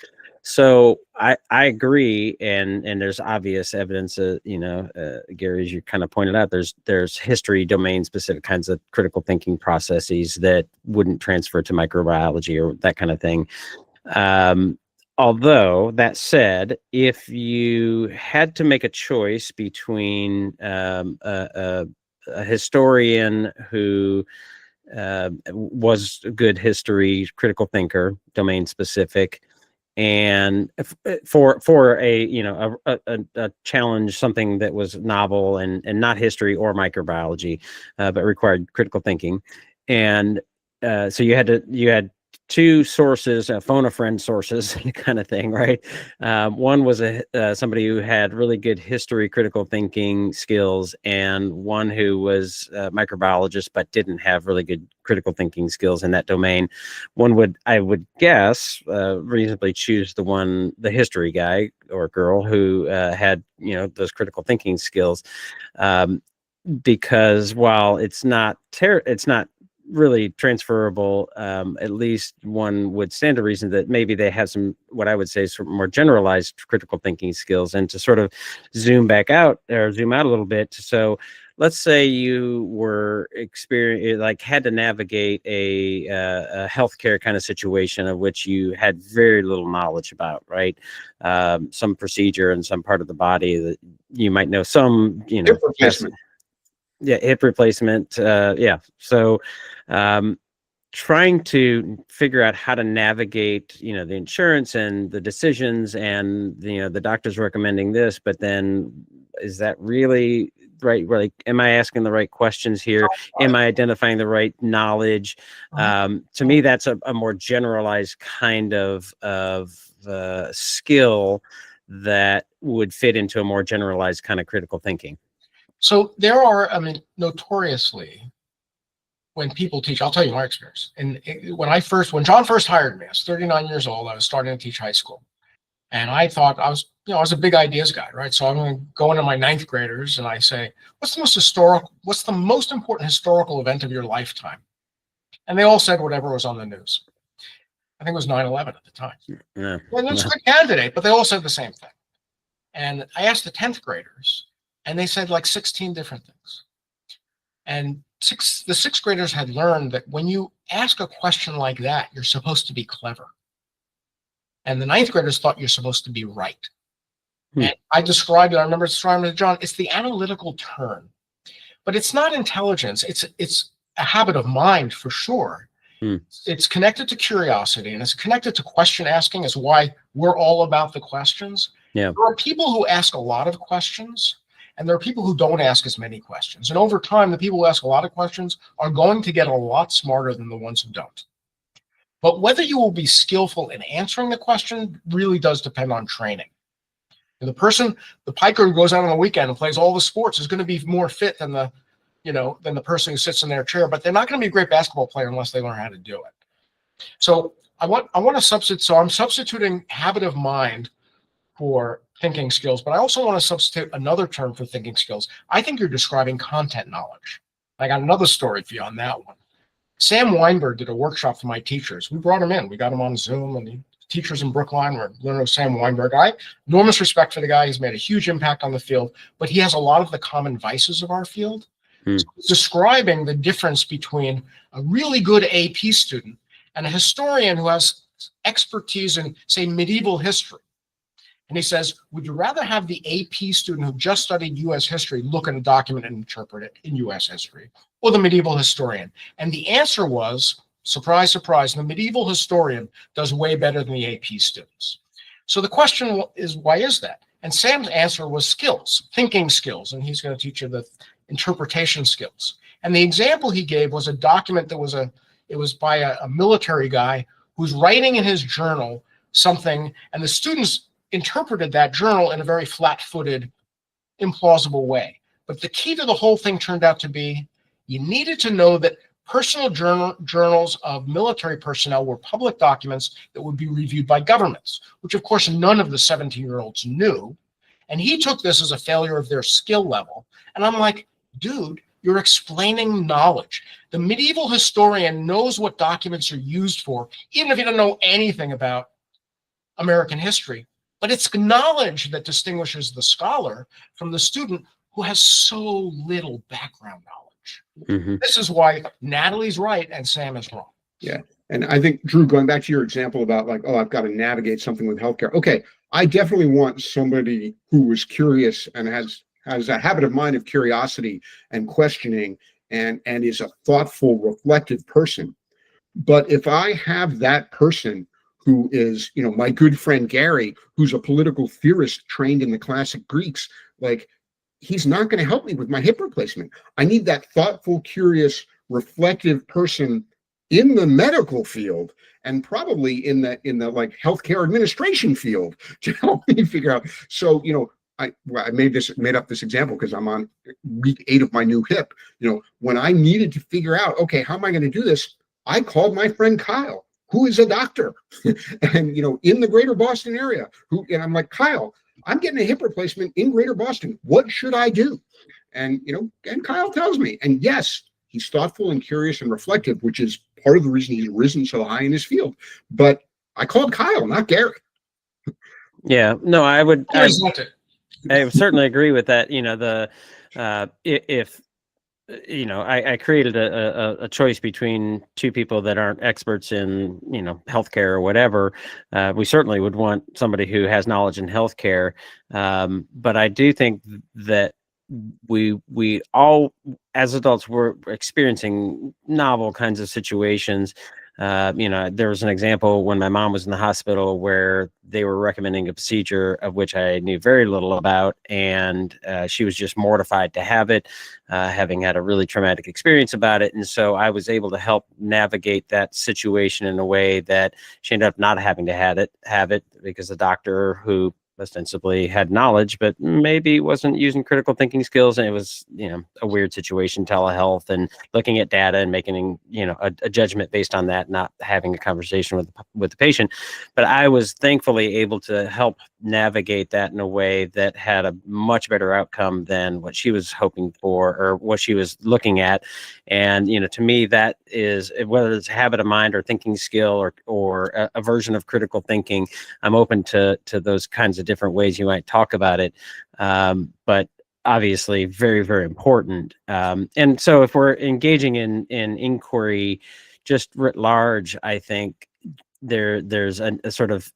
So I agree, and there's obvious evidence, Gary, as you kind of pointed out, there's history domain specific kinds of critical thinking processes that wouldn't transfer to microbiology or that kind of thing. Although that said, if you had to make a choice between a historian who was a good history critical thinker, domain specific, and for a challenge, something that was novel and not history or microbiology, but required critical thinking, and so you had 2 sources, phone a friend sources kind of thing, right? One was somebody who had really good history, critical thinking skills, and one who was a microbiologist but didn't have really good critical thinking skills in that domain. I would guess, reasonably choose the history guy or girl who had those critical thinking skills, because while it's not really transferable. At least one would stand to reason that maybe they have some, what I would say, sort of more generalized critical thinking skills. And to sort of zoom out a little bit. So let's say you were had to navigate a healthcare kind of situation of which you had very little knowledge about, right? Some procedure in some part of the body that you might know some, Hip replacement. hip replacement. So trying to figure out how to navigate, the insurance and the decisions and, the doctor's recommending this, but then is that really right? Like, am I asking the right questions here? Am I identifying the right knowledge? To me, that's a more generalized kind of skill that would fit into a more generalized kind of critical thinking. So there are, notoriously, when people teach, I'll tell you my experience. And when John first hired me, I was 39 years old. I was starting to teach high school. And I thought I was a big ideas guy, right? So I'm going to go into my ninth graders and I say, what's the most important historical event of your lifetime? And they all said whatever was on the news. I think it was 9/11 at the time. Yeah. Well, that's a good candidate, but they all said the same thing. And I asked the 10th graders, and they said like 16 different things. And the sixth graders had learned that when you ask a question like that, you're supposed to be clever. And the ninth graders thought you're supposed to be right. And I remember describing it to John, it's the analytical turn. But it's not intelligence. It's a habit of mind for sure. It's connected to curiosity, and it's connected to question asking, is why we're all about the questions. Yeah. There are people who ask a lot of questions, and there are people who don't ask as many questions. And over time, the people who ask a lot of questions are going to get a lot smarter than the ones who don't. But whether you will be skillful in answering the question really does depend on training. And the piker who goes out on the weekend and plays all the sports is going to be more fit than the person who sits in their chair, but they're not going to be a great basketball player unless they learn how to do it. So I want to substitute. So I'm substituting habit of mind for thinking skills, but I also want to substitute another term for thinking skills. I think you're describing content knowledge. I got another story for you on that one. Sam Weinberg did a workshop for my teachers. We brought him in. We got him on Zoom, and the teachers in Brookline were learning with Sam Weinberg. I have enormous respect for the guy. He's made a huge impact on the field, but he has a lot of the common vices of our field. So he's describing the difference between a really good AP student and a historian who has expertise in, say, medieval history. And he says, would you rather have the AP student who just studied U.S. history look at a document and interpret it in U.S. history, or the medieval historian? And the answer was, surprise, surprise, the medieval historian does way better than the AP students. So the question is, why is that? And Sam's answer was skills, thinking skills, and he's going to teach you the interpretation skills. And the example he gave was a document that was by a military guy who's writing in his journal something, and the students interpreted that journal in a very flat-footed, implausible way. But the key to the whole thing turned out to be you needed to know that personal journals of military personnel were public documents that would be reviewed by governments, which of course none of the 17-year-olds knew. And he took this as a failure of their skill level. And I'm like, dude, you're explaining knowledge. The medieval historian knows what documents are used for, even if he doesn't know anything about American history. But it's knowledge that distinguishes the scholar from the student who has so little background knowledge. This is why Natalie's right and Sam is wrong. Yeah. And I think, Drew, going back to your example about like, oh, I've got to navigate something with healthcare. Okay, I definitely want somebody who is curious and has a habit of mind of curiosity and questioning and is a thoughtful, reflective person. But if I have that person who is, my good friend Gary, who's a political theorist trained in the classic Greeks, like, he's not going to help me with my hip replacement. I need that thoughtful, curious, reflective person in the medical field and probably in the like healthcare administration field to help me figure out. So, I made up this example because I'm on week 8 of my new hip. When I needed to figure out, okay, how am I going to do this? I called my friend Kyle, who is a doctor and, in the greater Boston area, and I'm like, Kyle, I'm getting a hip replacement in greater Boston. What should I do? And, and Kyle tells me, and yes, He's thoughtful and curious and reflective, which is part of the reason he's risen so high in his field. But I called Kyle, not Gary. Yeah, no, I would certainly agree with that. If I created a choice between two people that aren't experts in, healthcare or whatever. We certainly would want somebody who has knowledge in healthcare. But I do think that we all, as adults, we're experiencing novel kinds of situations. There was an example when my mom was in the hospital where they were recommending a procedure of which I knew very little about, and she was just mortified to have it, having had a really traumatic experience about it. And so I was able to help navigate that situation in a way that she ended up not having to have it because the doctor, who ostensibly had knowledge, but maybe wasn't using critical thinking skills. And it was, a weird situation, telehealth, and looking at data and making, a judgment based on that, not having a conversation with the patient. But I was thankfully able to help navigate that in a way that had a much better outcome than what she was hoping for or what she was looking at. And, to me, that is, whether it's a habit of mind or thinking skill or a version of critical thinking, I'm open to those kinds of different ways you might talk about it. But obviously very, very important. And so if we're engaging in inquiry just writ large, I think there's a sort of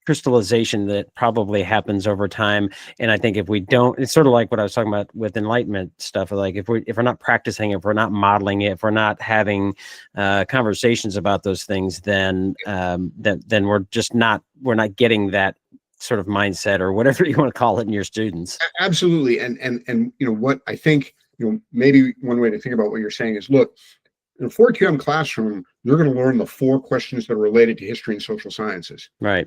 crystallization that probably happens over time. And I think if we don't, it's sort of like what I was talking about with enlightenment stuff. Like if we're not practicing, if we're not modeling it, if we're not having conversations about those things, then we're not getting that sort of mindset or whatever you want to call it in your students. Absolutely. And what I think, maybe one way to think about what you're saying is, look, in a 4 QM classroom, you're going to learn the 4 questions that are related to history and social sciences. Right.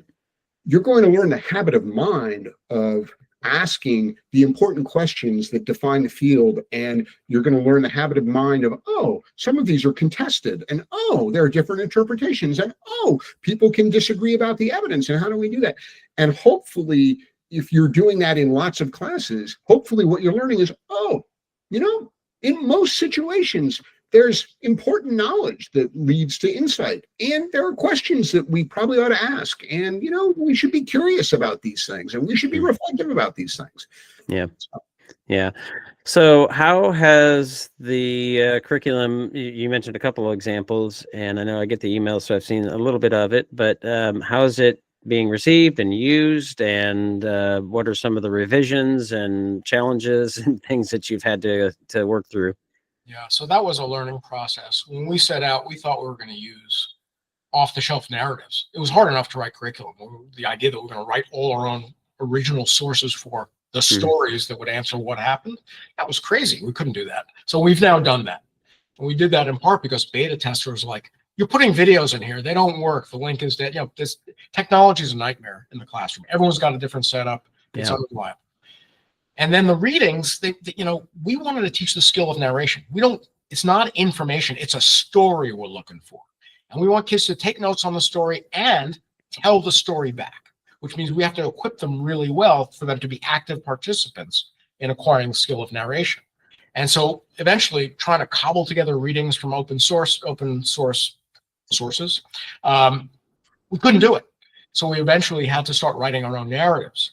You're going to learn the habit of mind of asking the important questions that define the field. And you're going to learn the habit of mind of, oh, some of these are contested. And, oh, there are different interpretations. And, oh, people can disagree about the evidence. And how do we do that? And hopefully, if you're doing that in lots of classes, hopefully what you're learning is, oh, in most situations, there's important knowledge that leads to insight. And there are questions that we probably ought to ask. And, we should be curious about these things, and we should be reflective about these things. Yeah. Yeah. So how has the curriculum, you mentioned a couple of examples, and I know I get the emails, so I've seen a little bit of it, but how is it being received and used, and what are some of the revisions and challenges and things that you've had to work through? Yeah, so that was a learning process. When we set out, we thought we were going to use off-the-shelf narratives. It was hard enough to write curriculum. The idea that we're going to write all our own original sources for the stories that would answer what happened, that was crazy. We couldn't do that. So we've now done that. And we did that in part because beta testers were like, you're putting videos in here. They don't work. The link is dead. This technology is a nightmare in the classroom. Everyone's got a different setup. It's unreliable. And then the readings, we wanted to teach the skill of narration. It's not information, it's a story we're looking for. And we want kids to take notes on the story and tell the story back, which means we have to equip them really well for them to be active participants in acquiring the skill of narration. And so eventually trying to cobble together readings from open source sources, we couldn't do it. So we eventually had to start writing our own narratives.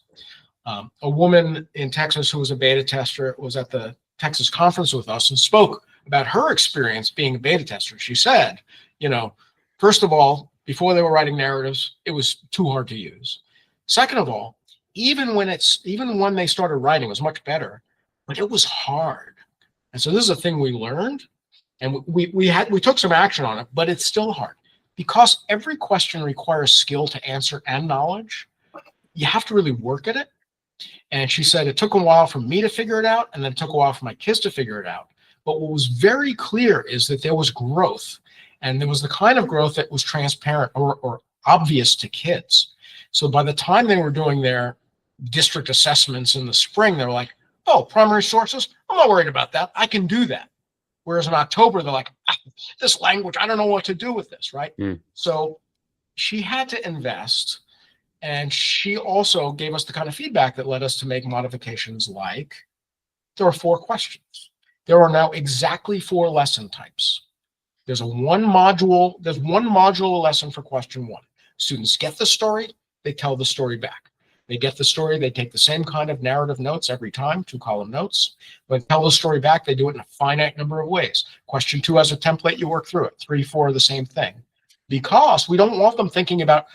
A woman in Texas who was a beta tester was at the Texas conference with us and spoke about her experience being a beta tester. She said, first of all, before they were writing narratives, it was too hard to use. Second of all, even when they started writing, it was much better, but it was hard. And so this is a thing we learned, and we took some action on it, but it's still hard because every question requires skill to answer and knowledge. You have to really work at it. And she said it took a while for me to figure it out, and then it took a while for my kids to figure it out. But what was very clear is that there was growth, and there was the kind of growth that was transparent or obvious to kids. So by the time they were doing their district assessments in the spring, they were like, oh, primary sources, I'm not worried about that. I can do that. Whereas in October, they're like, this language, I don't know what to do with this, right? So she had to invest. And she also gave us the kind of feedback that led us to make modifications like, there are 4 questions. There are now exactly 4 lesson types. There's one module lesson for question 1. Students get the story, they tell the story back. They get the story, they take the same kind of narrative notes every time, 2-column notes. When they tell the story back, they do it in a finite number of ways. Question 2 has a template, you work through it. 3, 4 are the same thing. Because we don't want them thinking about,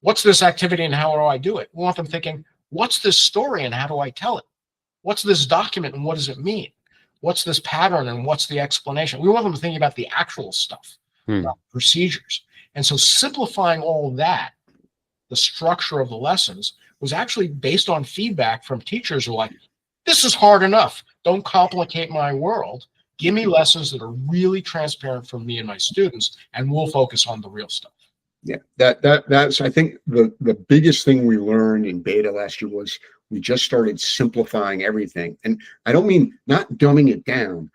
what's this activity and how do I do it? We want them thinking, what's this story and how do I tell it? What's this document and what does it mean? What's this pattern and what's the explanation? We want them thinking about the actual stuff, about procedures. And so simplifying all that, the structure of the lessons, was actually based on feedback from teachers who are like, this is hard enough. Don't complicate my world. Give me lessons that are really transparent for me and my students, and we'll focus on the real stuff. Yeah, that's I think the biggest thing we learned in beta last year was we just started simplifying everything. And I don't mean not dumbing it down,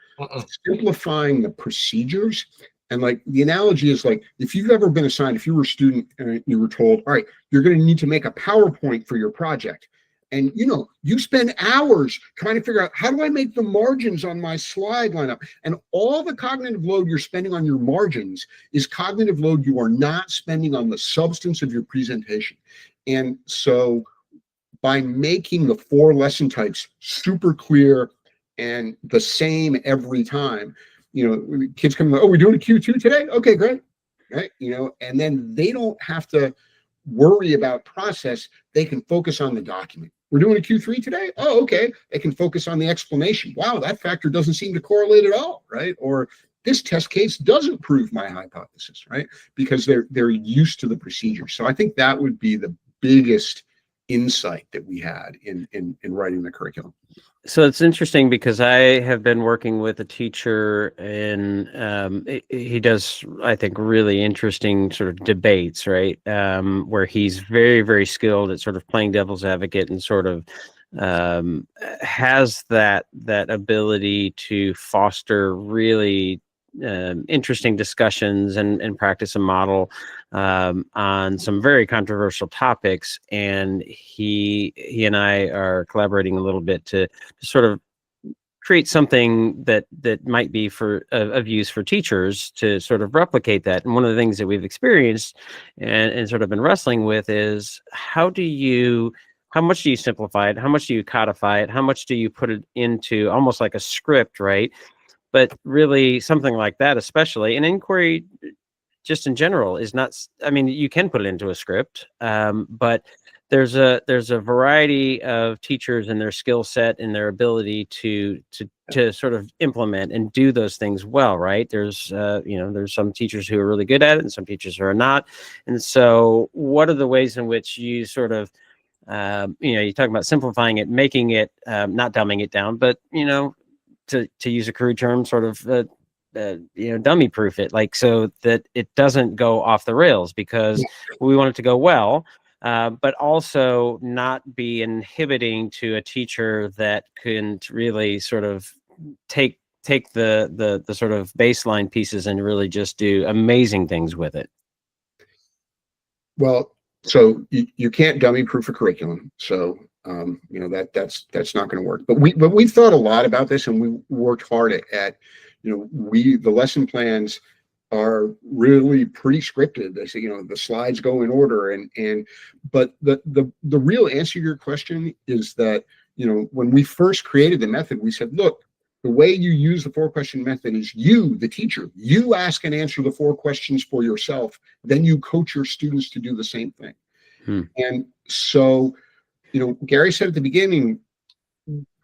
simplifying the procedures. And like the analogy is like, if you've ever been assigned, if you were a student and you were told, all right, you're going to need to make a PowerPoint for your project. And, you spend hours trying to figure out, how do I make the margins on my slide line up? And all the cognitive load you're spending on your margins is cognitive load you are not spending on the substance of your presentation. And so by making the 4 lesson types super clear and the same every time, kids come, oh, we're doing a Q2 today? Okay, great. Right. And then they don't have to worry about process. They can focus on the document. We're doing a Q3 today? Oh, okay. They can focus on the explanation. Wow, that factor doesn't seem to correlate at all, right? Or this test case doesn't prove my hypothesis, right? Because they're used to the procedure. So I think that would be the biggest insight that we had in writing the curriculum. So it's interesting because I have been working with a teacher and he does, I think, really interesting sort of debates, right? Where he's very, very skilled at sort of playing devil's advocate and sort of has that ability to foster really interesting discussions and practice a model on some very controversial topics. And he and I are collaborating a little bit to sort of create something that might be of use for teachers to sort of replicate that. And one of the things that we've experienced and sort of been wrestling with is how much do you simplify it? How much do you codify it? How much do you put it into almost like a script, right? But really something like that, especially an inquiry just in general is not, I mean, you can put it into a script, but there's a variety of teachers and their skill set and their ability to sort of implement and do those things well, right? There's some teachers who are really good at it and some teachers who are not. And so what are the ways in which you sort of, you talk about simplifying it, making it, not dumbing it down, but, to use a crude term, sort of, dummy proof it, like, so that it doesn't go off the rails, because we want it to go well, but also not be inhibiting to a teacher that can really sort of take the sort of baseline pieces and really just do amazing things with it. Well, so you can't dummy proof a curriculum. So that's not going to work. But we've thought a lot about this, and we worked hard at the lesson plans are really pretty scripted. They say, the slides go in order, but the real answer to your question is that, when we first created the method, we said, look, the way you use the 4-question method is you, the teacher, you ask and answer the 4 questions for yourself. Then you coach your students to do the same thing. And so, Gary said at the beginning,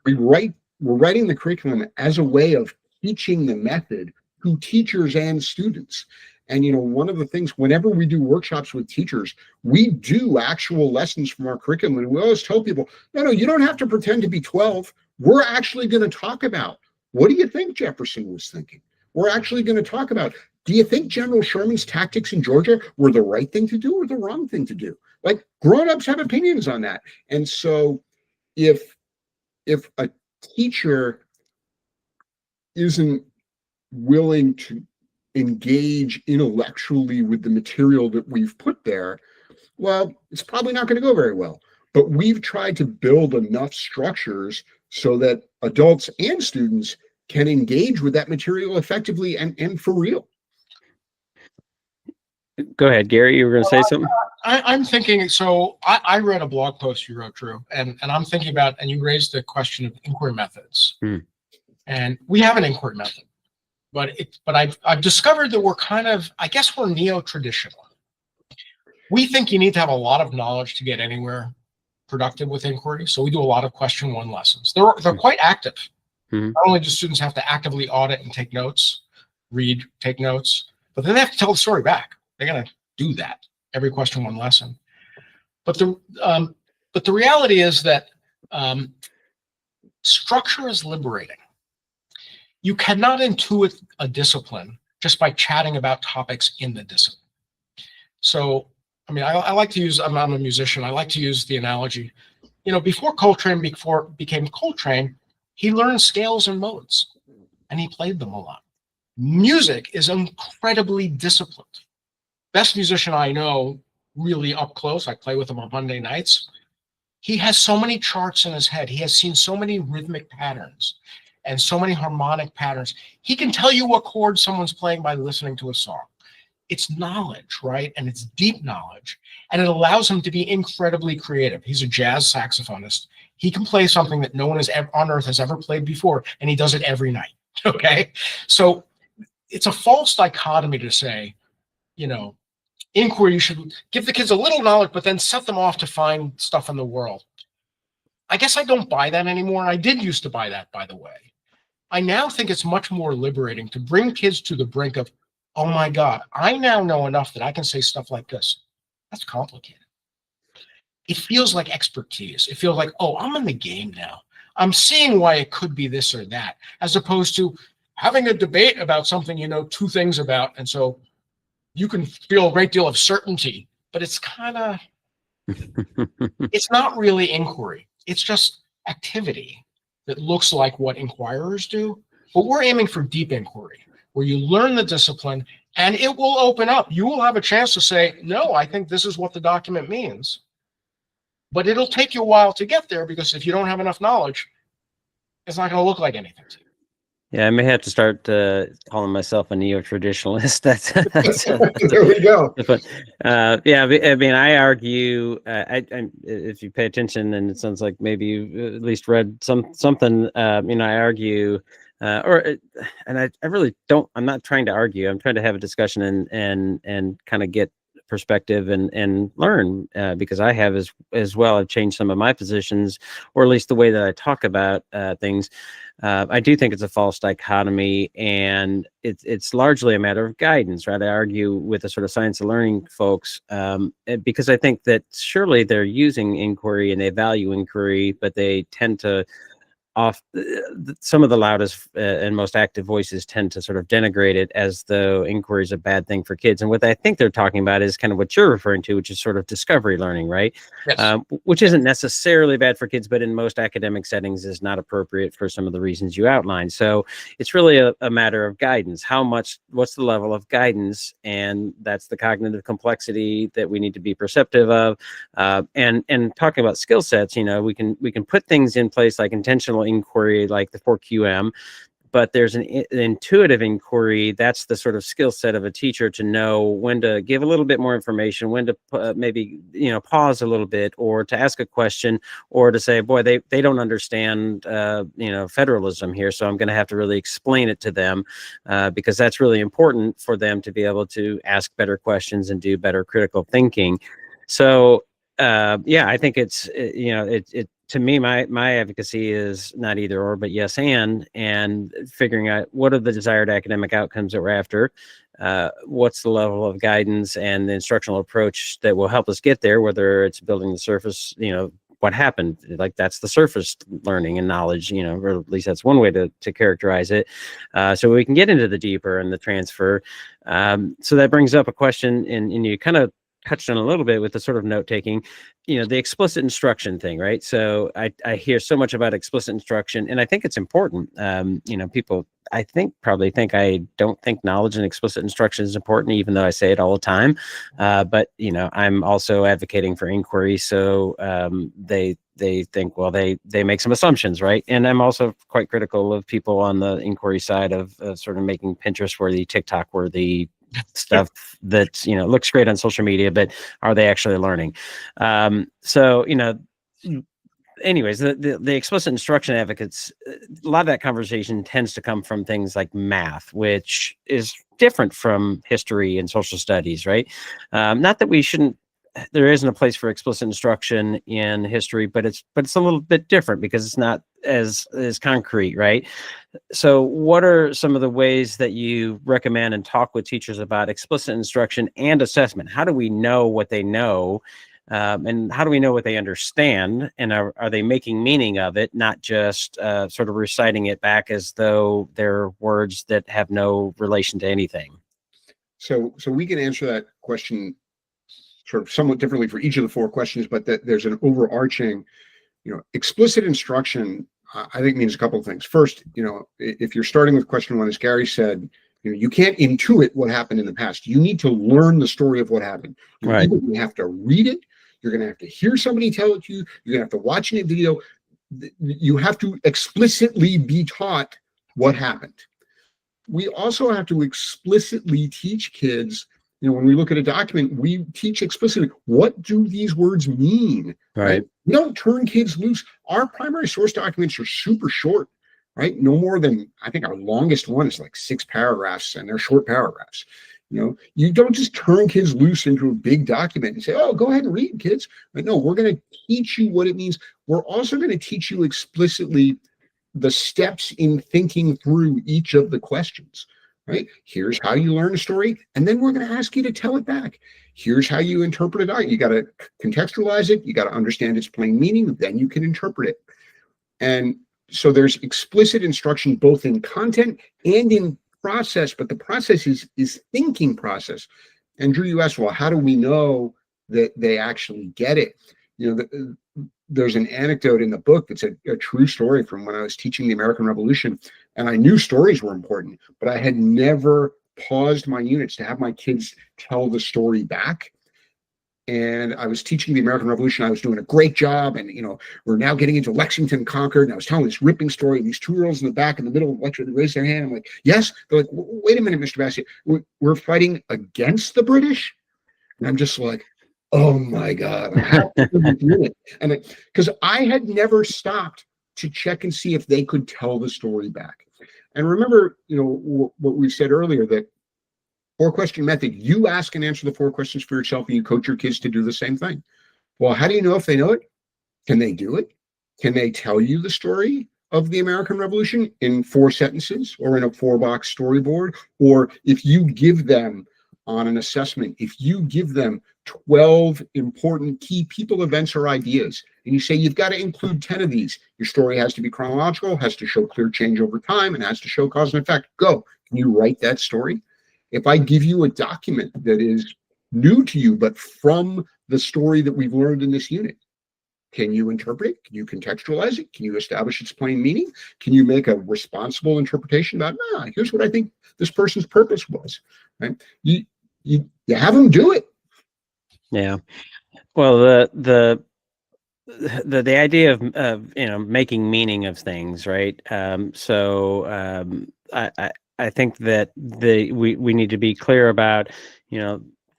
we're writing the curriculum as a way of teaching the method to teachers and students. And, one of the things, whenever we do workshops with teachers, we do actual lessons from our curriculum. And we always tell people, no, you don't have to pretend to be 12. We're actually going to talk about, what do you think Jefferson was thinking? We're actually going to talk about, do you think General Sherman's tactics in Georgia were the right thing to do or the wrong thing to do? Like, grown-ups have opinions on that. And so if a teacher isn't willing to engage intellectually with the material that we've put there, well, it's probably not going to go very well. But we've tried to build enough structures so that adults and students can engage with that material effectively and for real. Go ahead, Gary. You were going to say something? I'm thinking, so I read a blog post you wrote, Drew, and I'm thinking about, and you raised the question of inquiry methods. And we have an inquiry method, but I've discovered that we're kind of, I guess we're neo-traditional. We think you need to have a lot of knowledge to get anywhere productive with inquiry. So we do a lot of question one lessons. They're quite active. Not only do students have to actively audit and take notes, read, take notes, but then they have to tell the story back. They're going to do that every question one lesson. But the reality is that structure is liberating. You cannot intuit a discipline just by chatting about topics in the discipline. So, I mean, I like to use, I'm a musician, I like to use the analogy, before became Coltrane, he learned scales and modes, and he played them a lot. Music is incredibly disciplined. Best musician I know, really up close, I play with him on Monday nights. He has so many charts in his head. He has seen so many rhythmic patterns and so many harmonic patterns. He can tell you what chord someone's playing by listening to a song. It's knowledge, right? And it's deep knowledge. And it allows him to be incredibly creative. He's a jazz saxophonist. He can play something that no one on earth has ever played before, and he does it every night, okay? So it's a false dichotomy to say, inquiry, you should give the kids a little knowledge, but then set them off to find stuff in the world. I guess I don't buy that anymore. And I did used to buy that, by the way. I now think it's much more liberating to bring kids to the brink of, oh my God, I now know enough that I can say stuff like this. That's complicated. It feels like expertise. It feels like, oh, I'm in the game now. I'm seeing why it could be this or that, as opposed to having a debate about something you know two things about. And so you can feel a great deal of certainty, but it's kind of, it's not really inquiry. It's just activity that looks like what inquirers do. But we're aiming for deep inquiry, where you learn the discipline and it will open up. You will have a chance to say, no, I think this is what the document means. But it'll take you a while to get there, because if you don't have enough knowledge, it's not going to look like anything to you. Yeah, I may have to start calling myself a neo-traditionalist. That's There we go. Yeah, I mean, I argue. If you pay attention, and it sounds like maybe you at least read something. I argue, and I really don't. I'm not trying to argue. I'm trying to have a discussion and kind of get perspective and learn, because I have as well. I've changed some of my positions, or at least the way that I talk about things. I do think it's a false dichotomy, and it's largely a matter of guidance, right? I argue with the sort of science of learning folks, because I think that surely they're using inquiry and they value inquiry, but they tend to some of the loudest and most active voices tend to sort of denigrate it as though inquiry is a bad thing for kids. And what I think they're talking about is kind of what you're referring to, which is sort of discovery learning, right? Yes. Which isn't necessarily bad for kids, but in most academic settings is not appropriate for some of the reasons you outlined. So it's really a matter of guidance. What's the level of guidance? And that's the cognitive complexity that we need to be perceptive of. And talking about skill sets, we can put things in place like intentional inquiry, like the 4QM, but there's an intuitive inquiry. That's the sort of skill set of a teacher to know when to give a little bit more information, when to maybe pause a little bit, or to ask a question, or to say, boy, they don't understand federalism here, so I'm going to have to really explain it to them, because that's really important for them to be able to ask better questions and do better critical thinking. So I think it's to me, my advocacy is not either or, but yes and figuring out what are the desired academic outcomes that we're after, what's the level of guidance and the instructional approach that will help us get there, whether it's building the surface, what happened, like that's the surface learning and knowledge, or at least that's one way to characterize it, so we can get into the deeper and the transfer. So that brings up a question, and you kind of touched on a little bit with the sort of note taking, the explicit instruction thing, right? So I hear so much about explicit instruction, and I think it's important. People I think probably think I don't think knowledge and explicit instruction is important, even though I say it all the time. But I'm also advocating for inquiry, so they think, well, they make some assumptions, right? And I'm also quite critical of people on the inquiry side of sort of making Pinterest worthy, TikTok worthy stuff that looks great on social media, but are they actually learning? Anyways, the explicit instruction advocates, a lot of that conversation tends to come from things like math, which is different from history and social studies, right? Not that there isn't a place for explicit instruction in history, but it's a little bit different because it's not as concrete, right? So what are some of the ways that you recommend and talk with teachers about explicit instruction and assessment? How do we know what they know? And how do we know what they understand? And are they making meaning of it, not just sort of reciting it back as though they're words that have no relation to anything? So we can answer that question sort of somewhat differently for each of the four questions, but there's an overarching, explicit instruction, I think means a couple of things. First, if you're starting with question one, as Gary said, you can't intuit what happened in the past. You need to learn the story of what happened. Right. You have to read it. You're going to have to hear somebody tell it to you. You're going to have to watch a video. You have to explicitly be taught what happened. We also have to explicitly teach kids, when we look at a document, we teach explicitly, what do these words mean? Right. We don't turn kids loose. Our primary source documents are super short, right? No more than, I think our longest one is like 6 paragraphs, and they're short paragraphs. You don't just turn kids loose into a big document and say, oh, go ahead and read, kids. But no, we're going to teach you what it means. We're also going to teach you explicitly the steps in thinking through each of the questions, right? Here's how you learn a story, and then we're going to ask you to tell it back. Here's how you interpret it out. You got to contextualize it. You got to understand its plain meaning. Then you can interpret it. And so there's explicit instruction both in content and in process, but the process is thinking process. And Drew, you asked, well, how do we know that they actually get it? There's an anecdote in the book that's a true story from when I was teaching the American Revolution, and I knew stories were important, but I had never paused my units to have my kids tell the story back. And I was teaching the American Revolution. I was doing a great job. And, we're now getting into Lexington conquered. And I was telling this ripping story. And these 2 girls in the back in the middle of the lecture, they raised their hand. I'm like, yes. They're like, wait a minute, Mr. Bassett. We're fighting against the British? And I'm just like, oh my God. And because I had never stopped to check and see if they could tell the story back. And remember, what we said earlier, that 4-question method, you ask and answer the 4 questions for yourself, and you coach your kids to do the same thing. Well, how do you know if they know it? Can they do it? Can they tell you the story of the American Revolution in 4 sentences or in a 4-box storyboard? Or if you give them on an assessment, if you give them 12 important key people, events, or ideas, and you say you've got to include 10 of these, your story has to be chronological, has to show clear change over time, and has to show cause and effect. Go. Can you write that story? If I give you a document that is new to you, but from the story that we've learned in this unit, can you interpret it? Can you contextualize it? Can you establish its plain meaning? Can you make a responsible interpretation about, here's what I think this person's purpose was, right? You have them do it. Yeah. Well, the idea of making meaning of things, right? I think that we need to be clear about,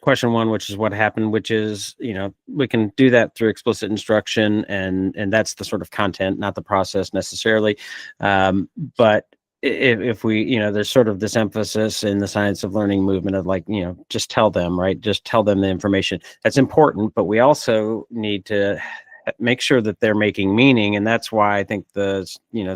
question one, which is what happened, which is, we can do that through explicit instruction, and that's the sort of content, not the process necessarily. But if we, there's sort of this emphasis in the science of learning movement of like, just tell them, right? Just tell them the information. That's important, but we also need to make sure that they're making meaning. And that's why I think the,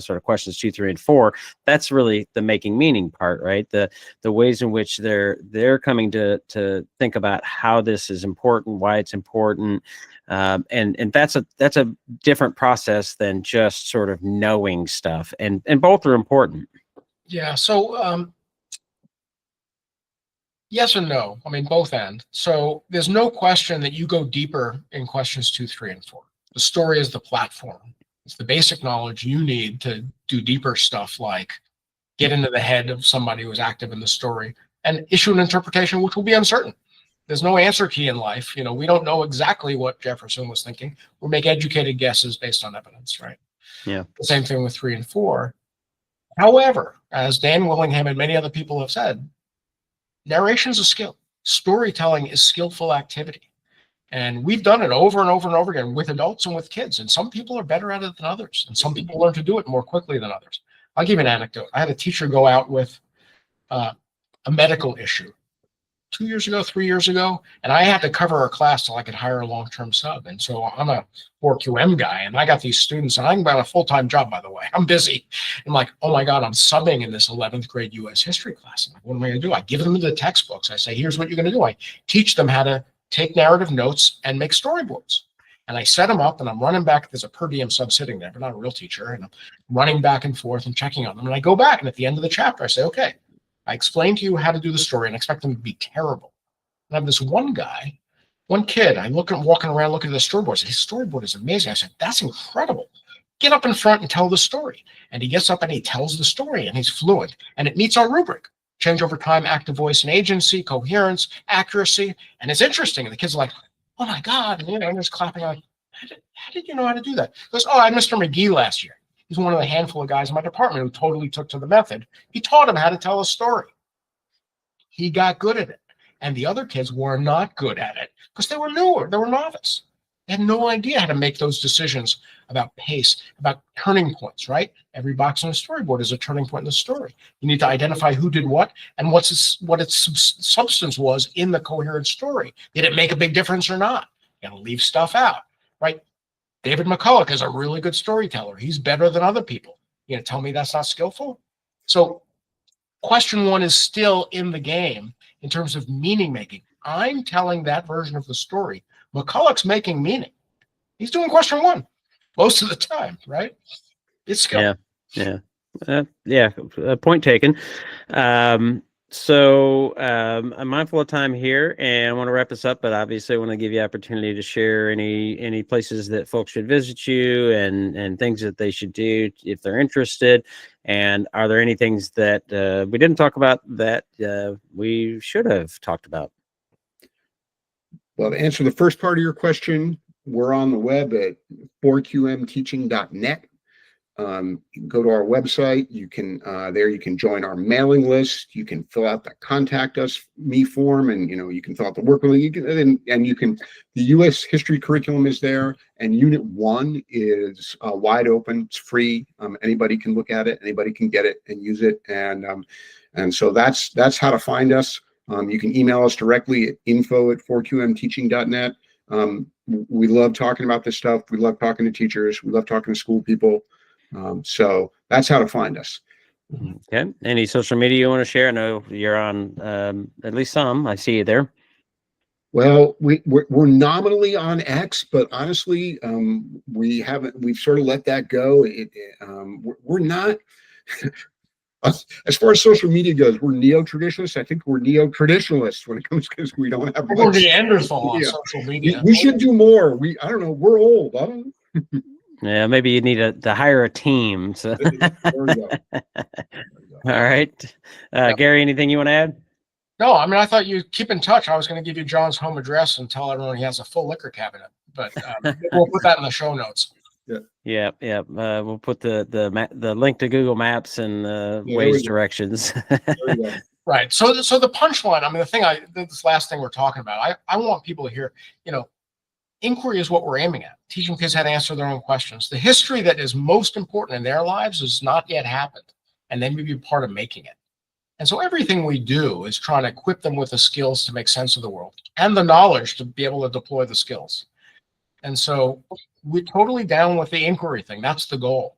sort of questions 2, 3, and 4, that's really the making meaning part, right? The ways in which they're coming to think about how this is important, why it's important. And that's a different process than just sort of knowing stuff, and both are important. Yeah. So Yes and no. I mean, both end. So there's no question that you go deeper in questions 2, 3, and 4. The story is the platform. It's the basic knowledge you need to do deeper stuff like get into the head of somebody who's active in the story and issue an interpretation which will be uncertain. There's no answer key in life. We don't know exactly what Jefferson was thinking. We'll make educated guesses based on evidence, right? Yeah. The same thing with 3 and 4. However, as Dan Willingham and many other people have said, narration is a skill. Storytelling is skillful activity. And we've done it over and over and over again with adults and with kids. And some people are better at it than others. And some people learn to do it more quickly than others. I'll give you an anecdote. I had a teacher go out with a medical issue 2 years ago, 3 years ago, and I had to cover a class till I could hire a long-term sub. And so I'm a 4QM guy, and I got these students, and I'm about a full-time job, by the way. I'm busy. I'm like, oh my God, I'm subbing in this 11th grade U.S. history class. I'm like, what am I going to do? I give them the textbooks. I say, here's what you're going to do. I teach them how to take narrative notes and make storyboards. And I set them up, and I'm running back. There's a per diem sub sitting there, but not a real teacher. And I'm running back and forth and checking on them. And I go back, and at the end of the chapter, I say, okay, I explained to you how to do the story and expect them to be terrible. And I have this one kid, I walking around looking at the storyboard. I said, his storyboard is amazing. I said, that's incredible. Get up in front and tell the story. And he gets up and he tells the story, and he's fluent. And it meets our rubric. Change over time, active voice and agency, coherence, accuracy. And it's interesting. And the kids are like, oh my God. And they're just clapping. Like, how did you know how to do that? He goes, oh, I had Mr. McGee last year. He's one of the handful of guys in my department who totally took to the method. He taught him how to tell a story. He got good at it. And the other kids were not good at it because they were newer. They were novice. They had no idea how to make those decisions about pace, about turning points, right? Every box on a storyboard is a turning point in the story. You need to identify who did what and what its substance was in the coherent story. Did it make a big difference or not? You got to leave stuff out, right? David McCulloch is a really good storyteller. He's better than other people. You gonna tell me that's not skillful? So question 1 is still in the game in terms of meaning making. I'm telling that version of the story. McCulloch's making meaning. He's doing question 1 most of the time, right? It's skill. Yeah. Point taken. So I'm mindful of time here, and I want to wrap this up, but obviously I want to give you opportunity to share any places that folks should visit you and things that they should do if they're interested. And are there any things that we didn't talk about that we should have talked about? Well, to answer the first part of your question, we're on the web at 4qmteaching.net. Go to our website. You can there you can join our mailing list. You can fill out the contact me form, and you can fill out the work release. The U.S. history curriculum is there, and Unit 1 is wide open. It's free. Anybody can look at it. Anybody can get it and use it. And so that's how to find us. You can email us directly at info@4qmteaching.net. We love talking about this stuff. We love talking to teachers. We love talking to school people. So that's how to find us. Okay. Any social media you want to share? I know you're on at least some. I see you there. Well, we're nominally on X, but honestly, we've sort of let that go. We're not, as far as social media goes, we're neo-traditionalists. I think we're neo-traditionalists when it comes, because we don't have We're Neanderthal on social media. We should do more. I don't know. We're old. I don't know. Yeah, maybe you need to hire a team. So. There we go. All right. Gary, anything you want to add? No, I mean, I thought you'd keep in touch. I was going to give you John's home address and tell everyone he has a full liquor cabinet, but we'll put that in the show notes. Yeah. We'll put the link to Google Maps and Waze directions. Right. So the punchline, I mean, this last thing we're talking about, I want people to hear, inquiry is what we're aiming at, teaching kids how to answer their own questions. The history that is most important in their lives has not yet happened, and they may be part of making it. And so everything we do is trying to equip them with the skills to make sense of the world and the knowledge to be able to deploy the skills. And so we're totally down with the inquiry thing. That's the goal.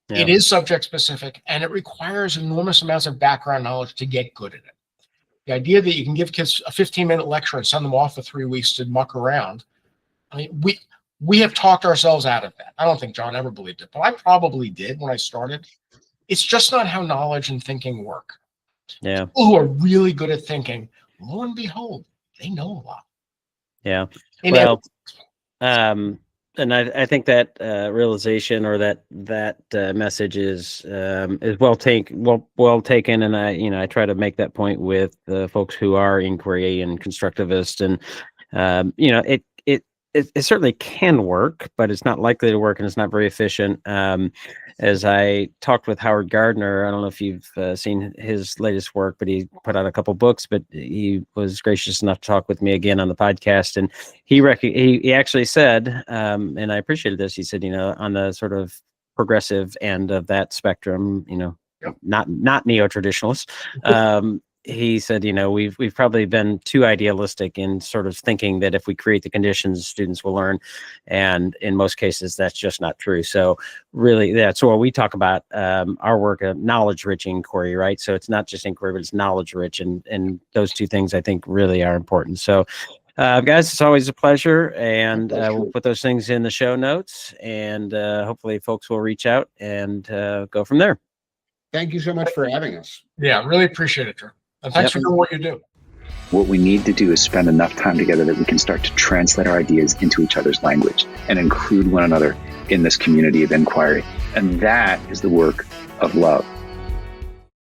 Yeah. It is subject specific, and it requires enormous amounts of background knowledge to get good at it. The idea that you can give kids a 15-minute lecture and send them off for 3 weeks to muck around, I mean, we have talked ourselves out of that. I don't think John ever believed it, but I probably did when I started. It's just not how knowledge and thinking work. Yeah. People who are really good at thinking lo and behold, they know a lot. Yeah. In Well, and I think that realization or that message is well taken, and I try to make that point with folks who are inquiry and constructivist, and it certainly can work, but it's not likely to work, and it's not very efficient. As I talked with Howard Gardner, I don't know if you've seen his latest work, but he put out a couple books. But he was gracious enough to talk with me again on the podcast, and he actually said, and I appreciated this. He said, on the sort of progressive end of that spectrum, Yep. not neo-traditionalists. He said, we've probably been too idealistic in sort of thinking that if we create the conditions, students will learn. And in most cases, that's just not true. So really, that's what we talk about our work of knowledge-rich inquiry, right? So it's not just inquiry, but it's knowledge-rich. And those two things, I think, really are important. So guys, it's always a pleasure. And we'll put those things in the show notes. And hopefully folks will reach out and go from there. Thank you so much for having us. Yeah, really appreciate it, Drew. And thanks for doing what you do. What we need to do is spend enough time together that we can start to translate our ideas into each other's language and include one another in this community of inquiry. And that is the work of love.